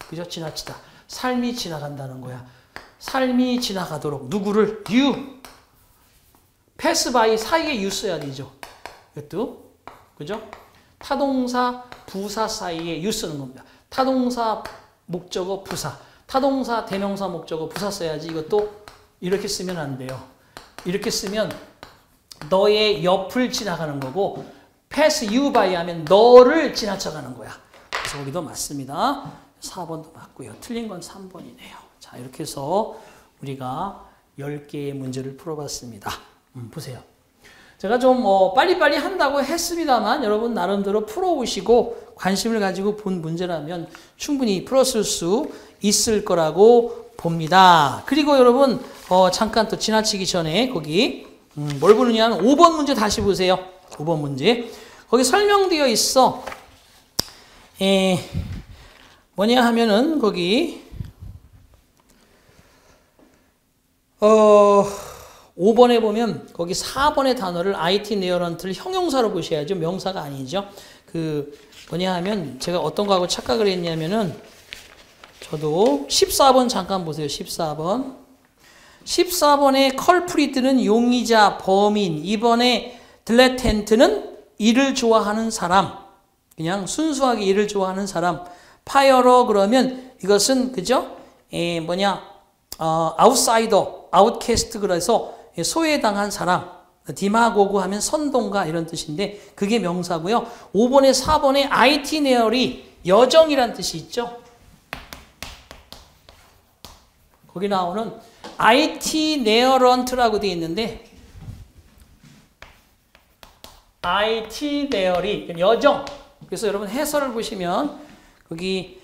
그죠? 지나치다. 삶이 지나간다는 거야. 삶이 지나가도록 누구를 you pass by 사이에 you 써야 되죠. 이것도 그죠? 타동사 부사 사이에 you 쓰는 겁니다. 타동사 목적어 부사 타동사 대명사 목적어 부사 써야지. 이것도 이렇게 쓰면 안 돼요. 이렇게 쓰면 너의 옆을 지나가는 거고 pass you by 하면 너를 지나쳐가는 거야. 그래서 거기도 맞습니다. 4번도 맞고요. 틀린 건 3번이네요. 자, 이렇게 해서 우리가 10개의 문제를 풀어봤습니다. 보세요. 제가 좀 빨리빨리 한다고 했습니다만 여러분 나름대로 풀어오시고 관심을 가지고 본 문제라면 충분히 풀었을 수 있을 거라고 봅니다. 그리고 여러분 잠깐 또 지나치기 전에 거기 뭘 보느냐 하면 5번 문제 다시 보세요. 5번 문제. 거기 설명되어 있어. 뭐냐 하면은 거기 5번에 보면 거기 4번의 단어를 IT 네어런트를 형용사로 보셔야죠. 명사가 아니죠. 그 뭐냐 하면 제가 어떤 거하고 착각을 했냐면은 저도 14번 잠깐 보세요. 14번. 14번의 컬프리트는 용의자, 범인. 2번의 딜레텐트는 일을 좋아하는 사람. 그냥 순수하게 일을 좋아하는 사람. 파이어러 그러면 이것은 그죠? 아웃사이더, 아웃캐스트 그래서 소외당한 사람. 디마고그 하면 선동가 이런 뜻인데 그게 명사고요. 5번에 4번에 아이티네어리 여정이란 뜻이 있죠. 거기 나오는 아이티네어런트라고 되어 있는데 아이티네어리 여정. 그래서 여러분 해설을 보시면 거기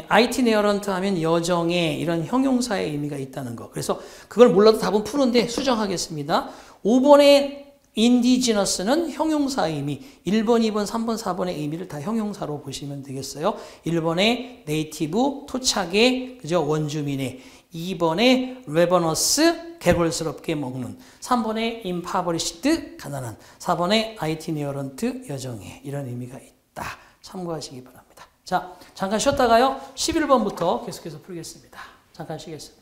아이티네어런트 하면 여정에 이런 형용사의 의미가 있다는 거. 그래서 그걸 몰라도 답은 푸는데 수정하겠습니다. 5번의 인디지너스는 형용사의 의미. 1번, 2번, 3번, 4번의 의미를 다 형용사로 보시면 되겠어요. 1번의 네이티브, 토착의 그죠? 원주민의. 2번의 레버너스, 개골스럽게 먹는. 3번의 임파버리시드, 가난한. 4번의 아이티네어런트, 여정에. 이런 의미가 있다. 참고하시기 바랍니다. 자, 잠깐 쉬었다가요. 11번부터 계속해서 풀겠습니다. 잠깐 쉬겠습니다.